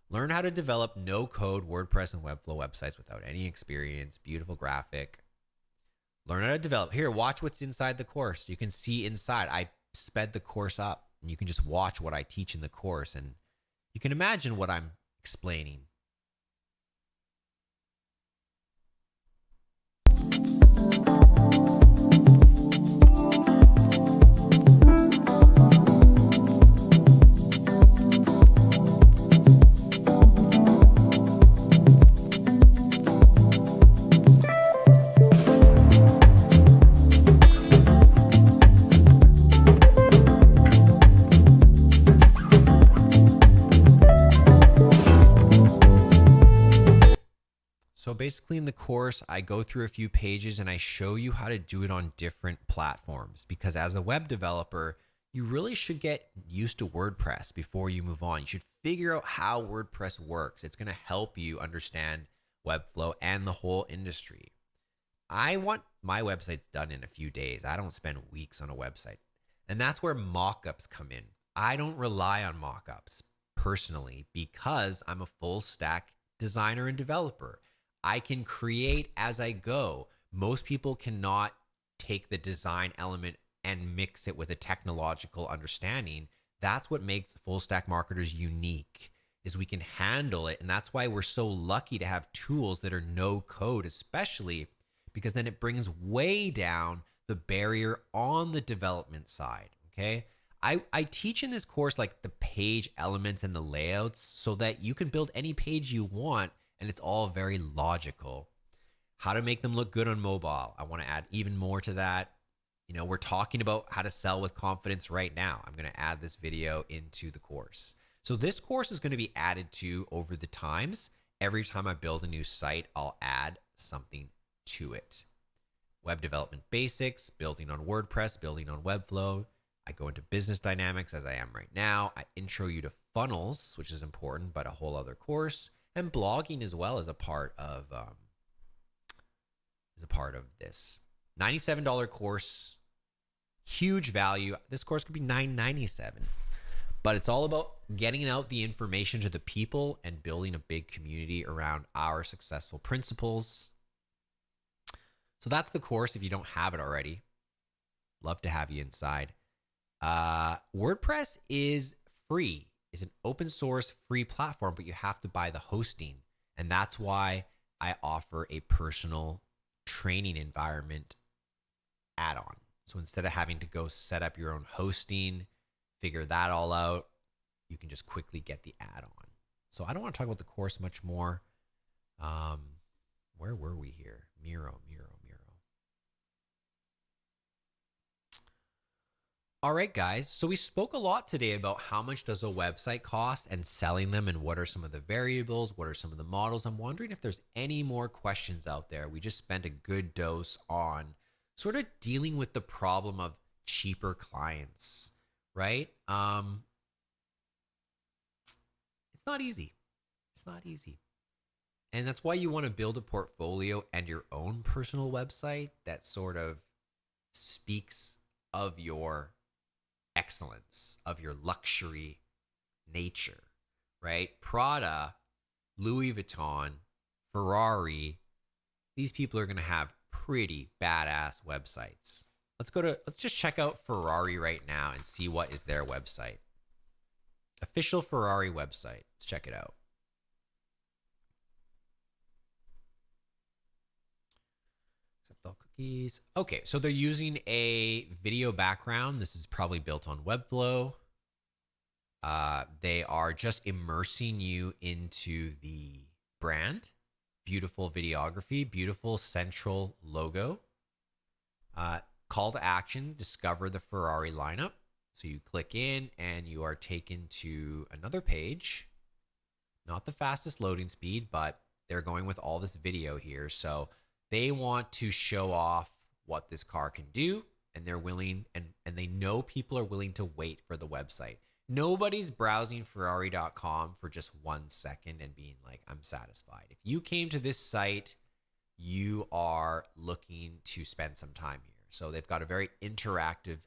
Learn how to develop no-code WordPress and Webflow websites without any experience. Beautiful graphic. Learn how to develop. Here, watch what's inside the course. You can see inside. I sped the course up and you can just watch what I teach in the course and you can imagine what I'm explaining. So basically in the course, I go through a few pages and I show you how to do it on different platforms because as a web developer, you really should get used to WordPress before you move on. You should figure out how WordPress works. It's going to help you understand Webflow and the whole industry. I want my websites done in a few days. I don't spend weeks on a website. And that's where mockups come in. I don't rely on mockups personally because I'm a full stack designer and developer. I can create as I go. Most people cannot take the design element and mix it with a technological understanding. That's what makes full stack marketers unique, is we can handle it. And that's why we're so lucky to have tools that are no code, especially because then it brings way down the barrier on the development side. Okay. I teach in this course like the page elements and the layouts so that you can build any page you want and it's all very logical. How to make them look good on mobile. I want to add even more to that. You know, we're talking about how to sell with confidence right now. I'm going to add this video into the course. So this course is going to be added to over the times. Every time I build a new site, I'll add something to it. Web development basics, building on WordPress, building on Webflow. I go into business dynamics as I am right now. I intro you to funnels, which is important, but a whole other course, and blogging as well as a part of this. $97 course, huge value. This course could be $9.97, but it's all about getting out the information to the people and building a big community around our successful principles. So that's the course if you don't have it already. Love to have you inside. WordPress is free. It's an open source free platform, but you have to buy the hosting. And that's why I offer a personal training environment add-on. So instead of having to go set up your own hosting, figure that all out, you can just quickly get the add-on. So I don't want to talk about the course much more. Where were we here? Miro. All right, guys. So we spoke a lot today about how much does a website cost and selling them and what are some of the variables, what are some of the models. I'm wondering if there's any more questions out there. We just spent a good dose on sort of dealing with the problem of cheaper clients, right? It's not easy. It's not easy. And that's why you want to build a portfolio and your own personal website that sort of speaks of your excellence, of your luxury nature, right? Prada, Louis Vuitton, Ferrari, these people are going to have pretty badass websites. Let's just check out Ferrari right now and see what is their website. Official Ferrari website. Let's check it out. All cookies. Okay, so they're using a video background. This is probably built on Webflow. They are just immersing you into the brand. Beautiful videography, beautiful central logo. Call to action, discover the Ferrari lineup. So you click in and you are taken to another page. Not the fastest loading speed, but they're going with all this video here. So they want to show off what this car can do, and they're willing, and they know people are willing to wait for the website. Nobody's browsing Ferrari.com for just 1 second and being like, I'm satisfied. If you came to this site, you are looking to spend some time here. So they've got a very interactive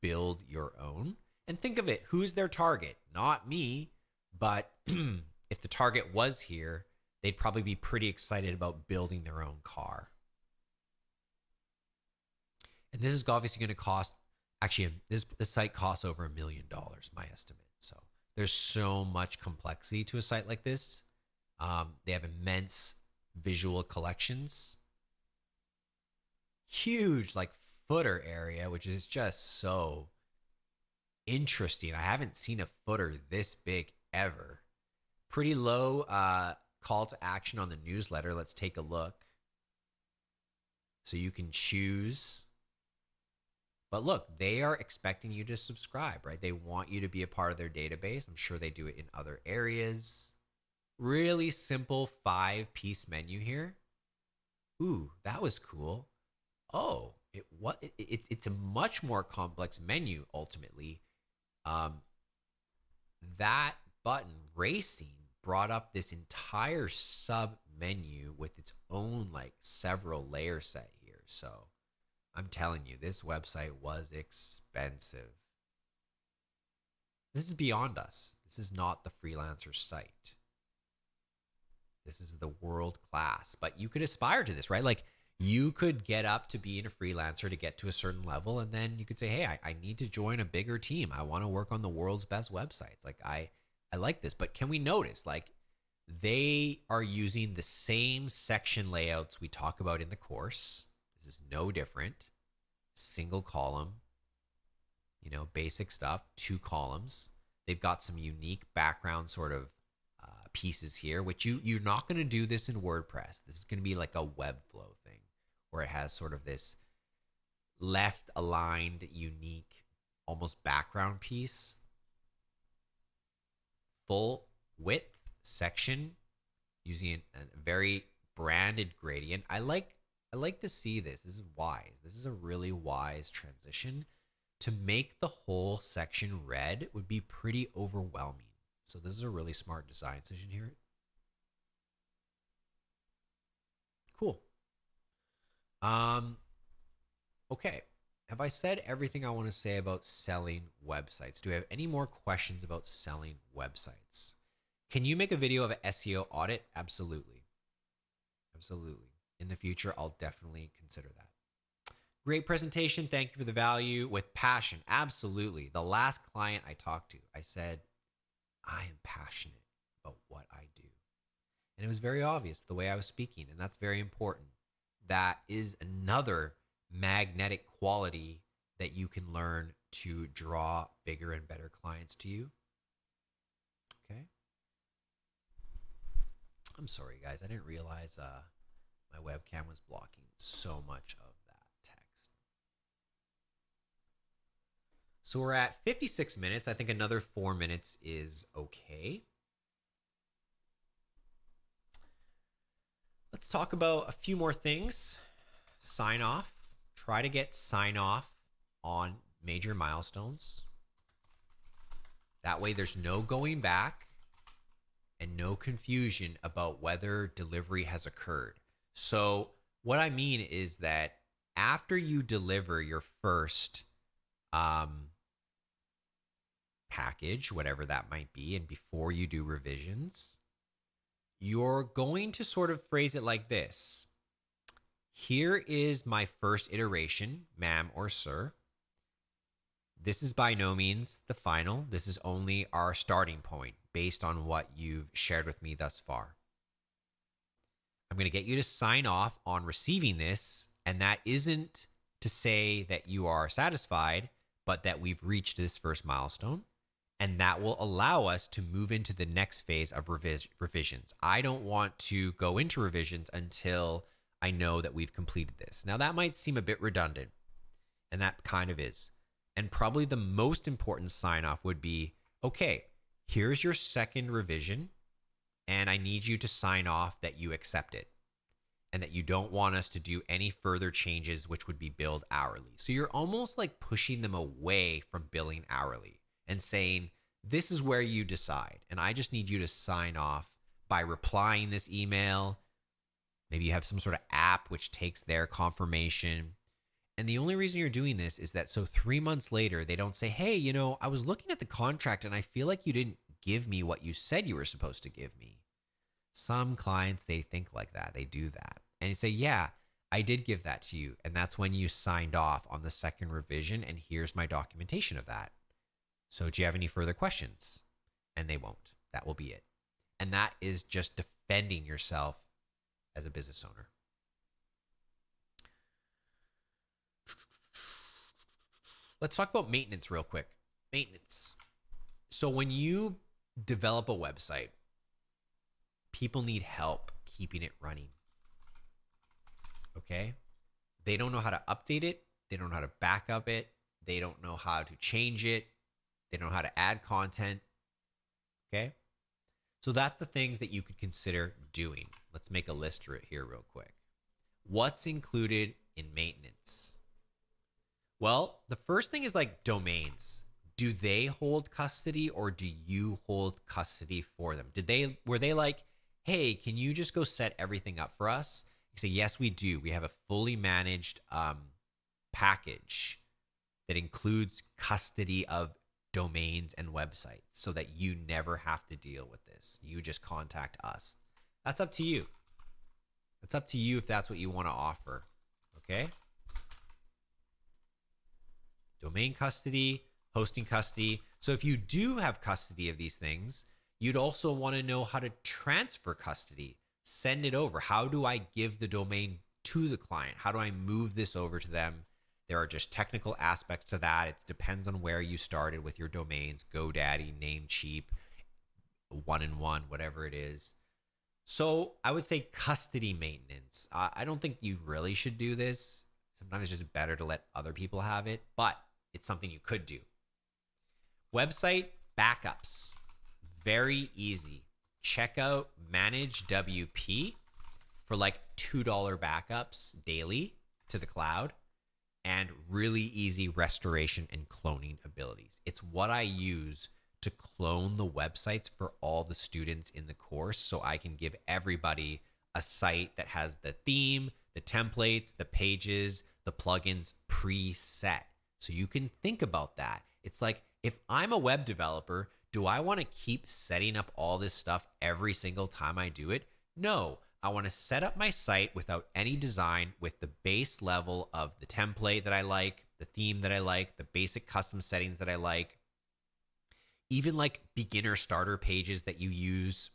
build your own. And think of it, who's their target? Not me, but if the target was here, they'd probably be pretty excited about building their own car. And this is obviously going to cost, actually, this site costs over $1 million, my estimate. So there's so much complexity to a site like this. They have immense visual collections. Huge, like, footer area, which is just so interesting. I haven't seen a footer this big ever. Pretty low call to action on the newsletter. Let's take a look. So you can choose. But look, they are expecting you to subscribe, right? They want you to be a part of their database. I'm sure they do it in other areas. Really simple 5-piece menu here. Ooh, that was cool. Oh, it's a much more complex menu ultimately. That button, racing, brought up this entire sub menu with its own like several layer set here. So I'm telling you, this website was expensive. This is beyond us. This is not the freelancer site. This is the world class, but you could aspire to this, right? Like you could get up to being a freelancer to get to a certain level. And then you could say, hey, I need to join a bigger team. I want to work on the world's best websites. Like I like this, but can we notice like they are using the same section layouts we talk about in the course. This is no different. Single column, basic stuff, 2 columns. They've got some unique background sort of pieces here, which you're not going to do this in WordPress. This is going to be like a Webflow thing where it has sort of this left aligned, unique, almost background piece, full width section using a very branded gradient. I like to see this. This is wise. This is a really wise transition. To make the whole section red would be pretty overwhelming. So this is a really smart design decision here. Cool. Okay. Have I said everything I want to say about selling websites? Do I have any more questions about selling websites? Can you make a video of an SEO audit? Absolutely. Absolutely. In the future, I'll definitely consider that. Great presentation. Thank you for the value. With passion. Absolutely. The last client I talked to, I said, I am passionate about what I do. And it was very obvious the way I was speaking. And that's very important. That is another magnetic quality that you can learn to draw bigger and better clients to you. Okay. I'm sorry, guys. I didn't realize my webcam was blocking so much of that text. So we're at 56 minutes. I think another 4 minutes is okay. Let's talk about a few more things. Sign off. Try to get sign off on major milestones. That way there's no going back and no confusion about whether delivery has occurred. So what I mean is that after you deliver your first package, whatever that might be, and before you do revisions, you're going to sort of phrase it like this. Here is my first iteration, ma'am or sir. This is by no means the final. This is only our starting point based on what you've shared with me thus far. I'm going to get you to sign off on receiving this, and that isn't to say that you are satisfied, but that we've reached this first milestone, and that will allow us to move into the next phase of revisions. I don't want to go into revisions until I know that we've completed this. Now, that might seem a bit redundant, and that kind of is. And probably the most important sign-off would be, okay, here's your second revision, and I need you to sign off that you accept it and that you don't want us to do any further changes, which would be billed hourly. So you're almost like pushing them away from billing hourly and saying, this is where you decide. And I just need you to sign off by replying this email. Maybe you have some sort of app which takes their confirmation. And the only reason you're doing this is that so 3 months later, they don't say, hey, I was looking at the contract and I feel like you didn't give me what you said you were supposed to give me. Some clients, they think like that. They do that. And you say, yeah, I did give that to you. And that's when you signed off on the second revision. And here's my documentation of that. So do you have any further questions? And they won't. That will be it. And that is just defending yourself as a business owner. Let's talk about maintenance real quick. Maintenance. So when you develop a website, people need help keeping it running. Okay? They don't know how to update it. They don't know how to back up it. They don't know how to change it. They don't know how to add content. Okay? So that's the things that you could consider doing. Let's make a list here real quick. What's included in maintenance? Well, the first thing is like domains. Do they hold custody or do you hold custody for them? Were they like, hey, can you just go set everything up for us? You say, yes, we do. We have a fully managed package that includes custody of domains and websites so that you never have to deal with this. You just contact us. That's up to you. It's up to you if that's what you want to offer. Okay? Domain custody, hosting custody. So if you do have custody of these things, you'd also want to know how to transfer custody, send it over. How do I give the domain to the client? How do I move this over to them? There are just technical aspects to that. It depends on where you started with your domains, GoDaddy, Namecheap, one in one, whatever it is. So I would say custody maintenance. I don't think you really should do this. Sometimes it's just better to let other people have it, but it's something you could do. Website backups. Very easy. Check out Manage WP for like $2 backups daily to the cloud and really easy restoration and cloning abilities. It's what I use to clone the websites for all the students in the course so I can give everybody a site that has the theme, the templates, the pages, the plugins preset. So you can think about that. It's like, if I'm a web developer, do I want to keep setting up all this stuff every single time I do it? No, I want to set up my site without any design with the base level of the template that I like, the theme that I like, the basic custom settings that I like, even like beginner starter pages that you use.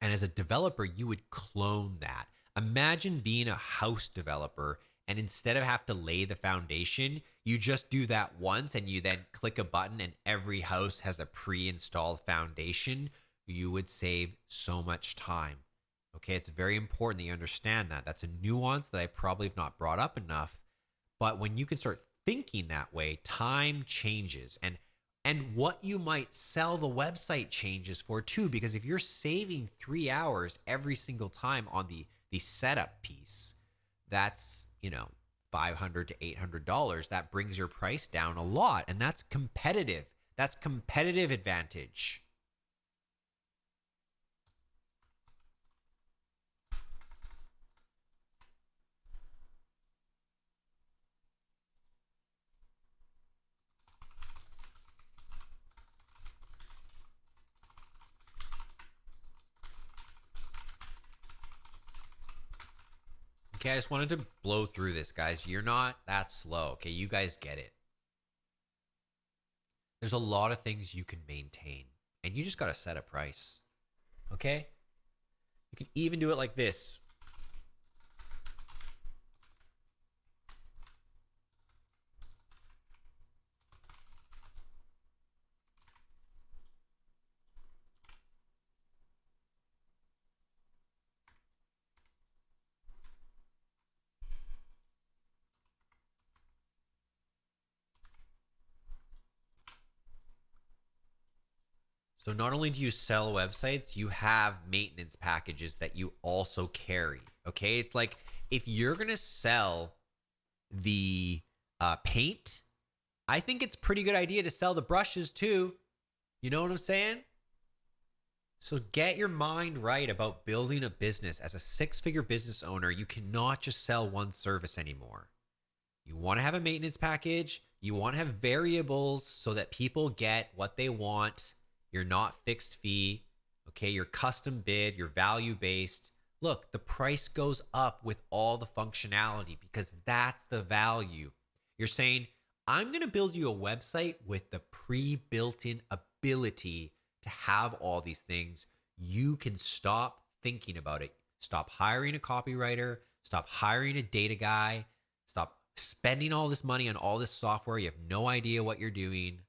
And as a developer, you would clone that. Imagine being a house developer and instead of have to lay the foundation, you just do that once and you then click a button and every house has a pre-installed foundation. You would save so much time. Okay, it's very important that you understand that. That's a nuance that I probably have not brought up enough. But when you can start thinking that way, time changes. And what you might sell the website changes for too, because if you're saving 3 hours every single time on the setup piece, that's, $500 to $800. That brings your price down a lot, and that's competitive. That's competitive advantage. Okay, I just wanted to blow through this, guys. You're not that slow. Okay, you guys get it. There's a lot of things you can maintain, and you just got to set a price. Okay? You can even do it like this. So not only do you sell websites, you have maintenance packages that you also carry. Okay, it's like if you're gonna sell the paint, I think it's a pretty good idea to sell the brushes too. You know what I'm saying? So get your mind right about building a business. As a six-figure business owner, you cannot just sell one service anymore. You want to have a maintenance package. You want to have variables so that people get what they want. You're not fixed fee. Okay, you're custom bid, you're value based. Look, the price goes up with all the functionality because that's the value. You're saying, I'm going to build you a website with the pre-built in ability to have all these things. You can stop thinking about it. Stop hiring a copywriter, stop hiring a data guy, stop spending all this money on all this software. You have no idea what you're doing.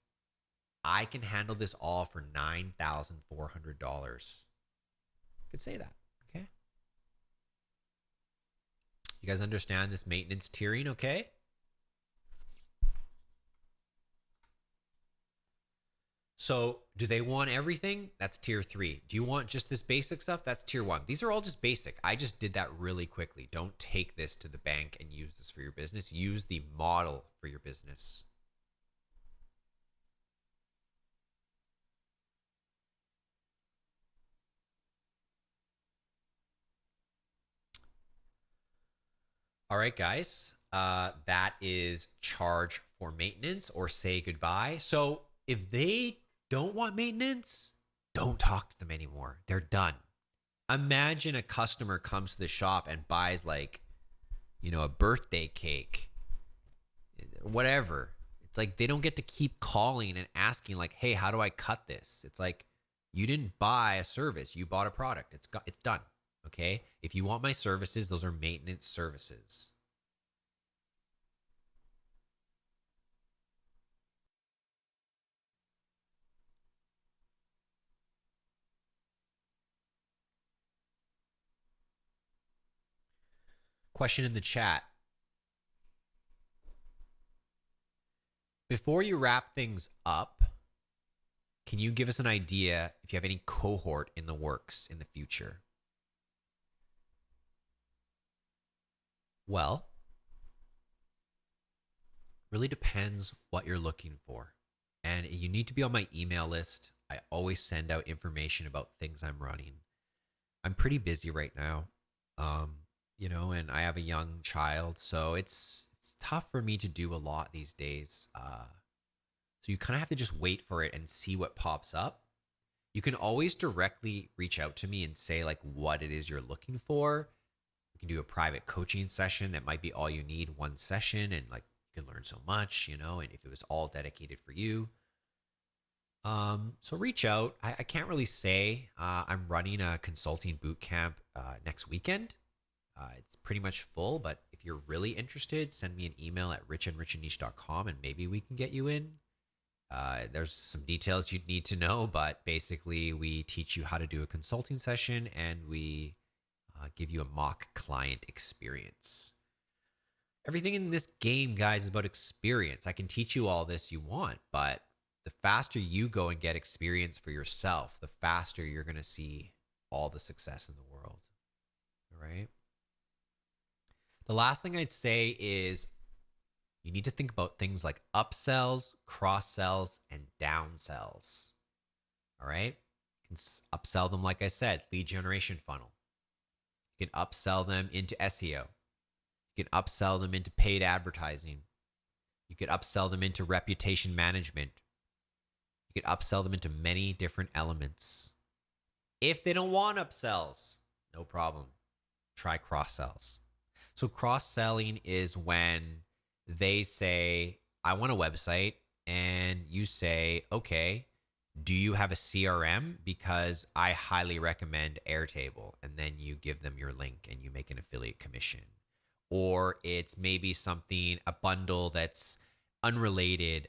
I can handle this all for $9,400. I could say that, okay? You guys understand this maintenance tiering, okay? So do they want everything? That's tier 3. Do you want just this basic stuff? That's tier 1. These are all just basic. I just did that really quickly. Don't take this to the bank and use this for your business. Use the model for your business. All right, guys, that is charge for maintenance or say goodbye. So if they don't want maintenance, don't talk to them anymore. They're done. Imagine a customer comes to the shop and buys like, a birthday cake, whatever. It's like they don't get to keep calling and asking like, hey, how do I cut this? It's like you didn't buy a service, you bought a product. It's done. Okay. If you want my services, those are maintenance services. Question in the chat. Before you wrap things up, can you give us an idea if you have any cohort in the works in the future? Well, really depends what you're looking for. And you need to be on my email list. I always send out information about things I'm running. I'm pretty busy right now, and I have a young child, so it's tough for me to do a lot these days. So you kind of have to just wait for it and see what pops up. You can always directly reach out to me and say like what it is you're looking for. We can do a private coaching session that might be all you need, one session, and like you can learn so much, and if it was all dedicated for you. So reach out. I can't really say. I'm running a consulting boot camp next weekend. It's pretty much full, but if you're really interested, send me an email at richandrichaniche.com and maybe we can get you in. There's some details you'd need to know, but basically we teach you how to do a consulting session and we give you a mock client experience. Everything in this game, guys, is about experience. I can teach you all this you want, but the faster you go and get experience for yourself, the faster you're going to see all the success in the world. All right. The last thing I'd say is you need to think about things like upsells, cross sells, and downsells. All right. You can upsell them, like I said, lead generation funnel. You can upsell them into SEO. You can upsell them into paid advertising. You could upsell them into reputation management. You could upsell them into many different elements. If they don't want upsells, no problem. Try cross sells. So cross selling is when they say, I want a website, and you say, okay, do you have a CRM? Because I highly recommend Airtable. And then you give them your link and you make an affiliate commission. Or it's maybe something, a bundle that's unrelated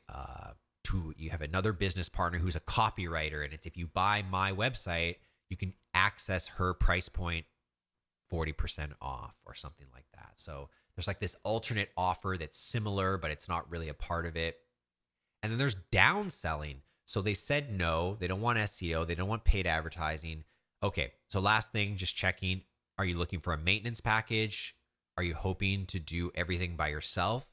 to, you have another business partner who's a copywriter, and it's if you buy my website, you can access her price point 40% off or something like that. So there's like this alternate offer that's similar, but it's not really a part of it. And then there's downselling. So they said no, they don't want SEO, they don't want paid advertising. Okay, so last thing, just checking, are you looking for a maintenance package? Are you hoping to do everything by yourself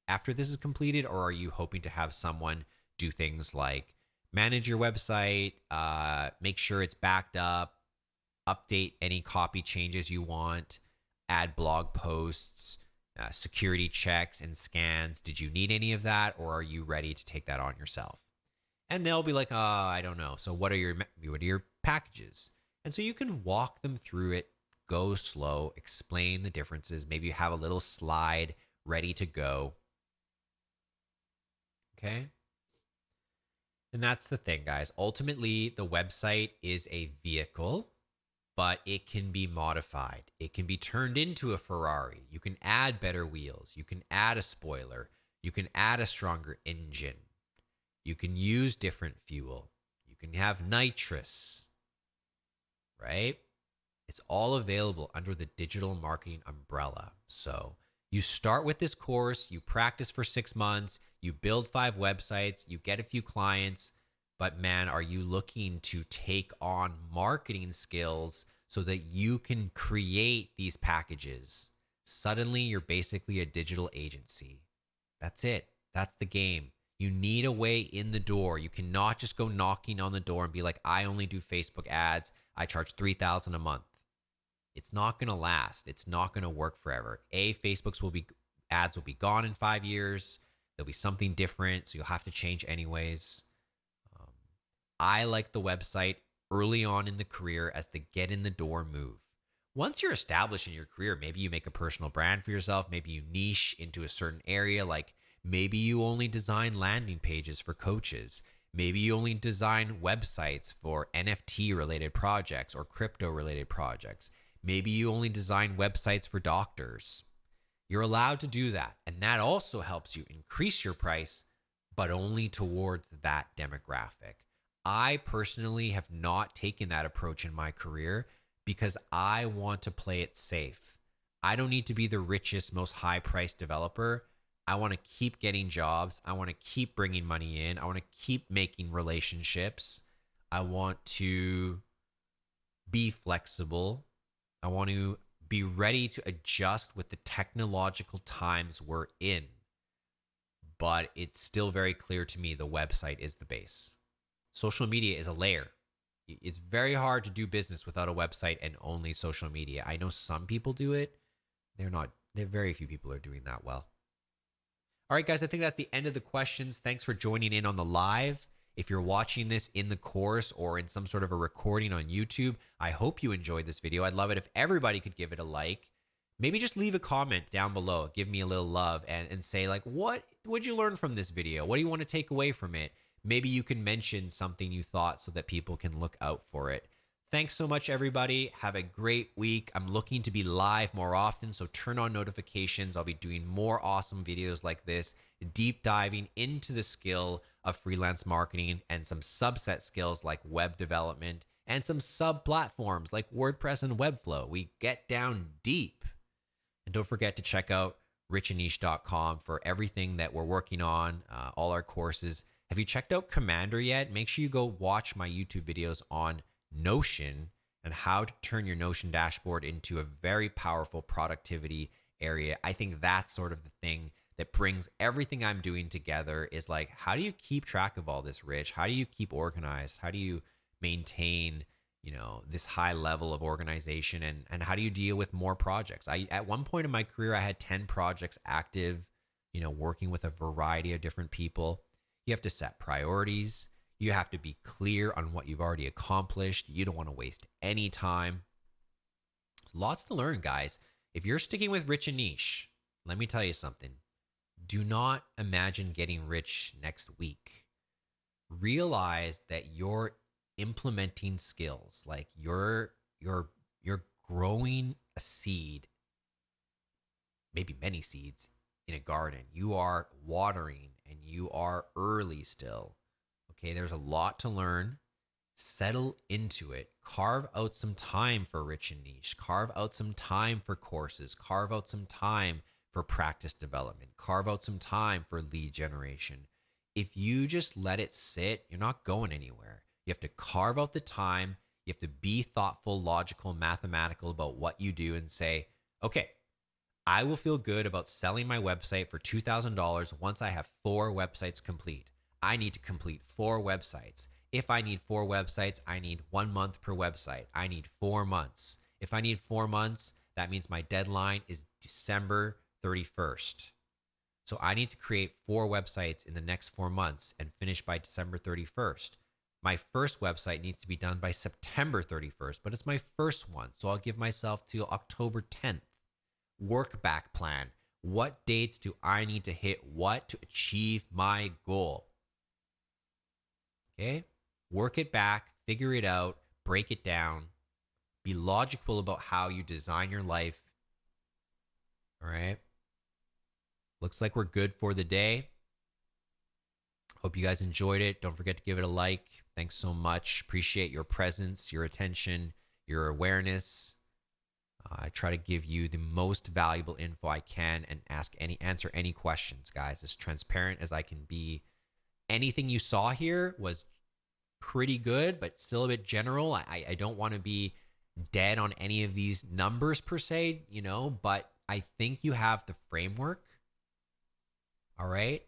after this is completed? Or are you hoping to have someone do things like manage your website, make sure it's backed up, update any copy changes you want, add blog posts, security checks and scans? Did you need any of that? Or are you ready to take that on yourself? And they'll be like, I don't know. So what are your packages? And so you can walk them through it, go slow, explain the differences. Maybe you have a little slide ready to go. Okay. And that's the thing, guys. Ultimately, the website is a vehicle, but it can be modified. It can be turned into a Ferrari. You can add better wheels. You can add a spoiler. You can add a stronger engine. You can use different fuel. You can have nitrous, right? It's all available under the digital marketing umbrella. So you start with this course, you practice for 6 months, you build 5 websites, you get a few clients, but man, are you looking to take on marketing skills so that you can create these packages? Suddenly, you're basically a digital agency. That's it. That's the game. You need a way in the door. You cannot just go knocking on the door and be like, I only do Facebook ads. I charge $3,000 a month. It's not going to last. It's not going to work forever. Facebook's ads will be gone in 5 years. There'll be something different, so you'll have to change anyways. I like the website early on in the career as the get in the door move. Once you're established in your career, maybe you make a personal brand for yourself. Maybe you niche into a certain area. Like maybe you only design landing pages for coaches. Maybe you only design websites for NFT related projects or crypto related projects. Maybe you only design websites for doctors. You're allowed to do that. And that also helps you increase your price, but only towards that demographic. I personally have not taken that approach in my career because I want to play it safe. I don't need to be the richest, most high priced developer. I want to keep getting jobs. I want to keep bringing money in. I want to keep making relationships. I want to be flexible. I want to be ready to adjust with the technological times we're in. But it's still very clear to me the website is the base. Social media is a layer. It's very hard to do business without a website and only social media. I know some people do it. Very few people are doing that well. All right, guys, I think that's the end of the questions. Thanks for joining in on the live. If you're watching this in the course or in some sort of a recording on YouTube, I hope you enjoyed this video. I'd love it if everybody could give it a like. Maybe just leave a comment down below. Give me a little love and say, like, what would you learn from this video? What do you want to take away from it? Maybe you can mention something you thought so that people can look out for it. Thanks so much, everybody. Have a great week. I'm looking to be live more often, so turn on notifications. I'll be doing more awesome videos like this, deep diving into the skill of freelance marketing and some subset skills like web development and some sub platforms like WordPress and Webflow. We get down deep. And don't forget to check out richaniche.com for everything that we're working on, all our courses. Have you checked out Commander yet? Make sure you go watch my YouTube videos on Notion and how to turn your Notion dashboard into a very powerful productivity area. I think that's sort of the thing that brings everything I'm doing together is like, how do you keep track of all this, Rich? How do you keep organized? How do you maintain, this high level of organization, and how do you deal with more projects? At one point in my career, I had 10 projects active, working with a variety of different people. You have to set priorities. You have to be clear on what you've already accomplished. You don't want to waste any time. Lots to learn, guys. If you're sticking with Rich and Niche, let me tell you something. Do not imagine getting rich next week. Realize that you're implementing skills, like you're growing a seed, maybe many seeds in a garden. You are watering and you are early still. Okay, there's a lot to learn. Settle into it. Carve out some time for Rich and Niche. Carve out some time for courses. Carve out some time for practice development. Carve out some time for lead generation. If you just let it sit, you're not going anywhere. You have to carve out the time. You have to be thoughtful, logical, mathematical about what you do and say, okay, I will feel good about selling my website for $2,000 once I have 4 websites complete. I need to complete 4 websites. If I need 4 websites, I need 1 month per website. I need 4 months. If I need 4 months, that means my deadline is December 31st. So I need to create 4 websites in the next 4 months and finish by December 31st. My first website needs to be done by September 31st, but it's my first one. So I'll give myself till October 10th. Work back plan. What dates do I need to hit what to achieve my goal? Okay? Work it back, figure it out, break it down. Be logical about how you design your life. All right? Looks like we're good for the day. Hope you guys enjoyed it. Don't forget to give it a like. Thanks so much. Appreciate your presence, your attention, your awareness. I try to give you the most valuable info I can and answer any questions, guys, as transparent as I can be. Anything you saw here was pretty good, but still a bit general. I don't want to be dead on any of these numbers per se, but I think you have the framework. All right.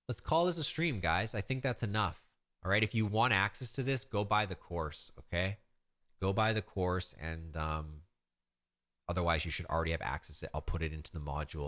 Let's call this a stream, guys. I think that's enough. All right. If you want access to this, go buy the course. Okay. Go buy the course, and otherwise you should already have access to it. I'll put it into the module.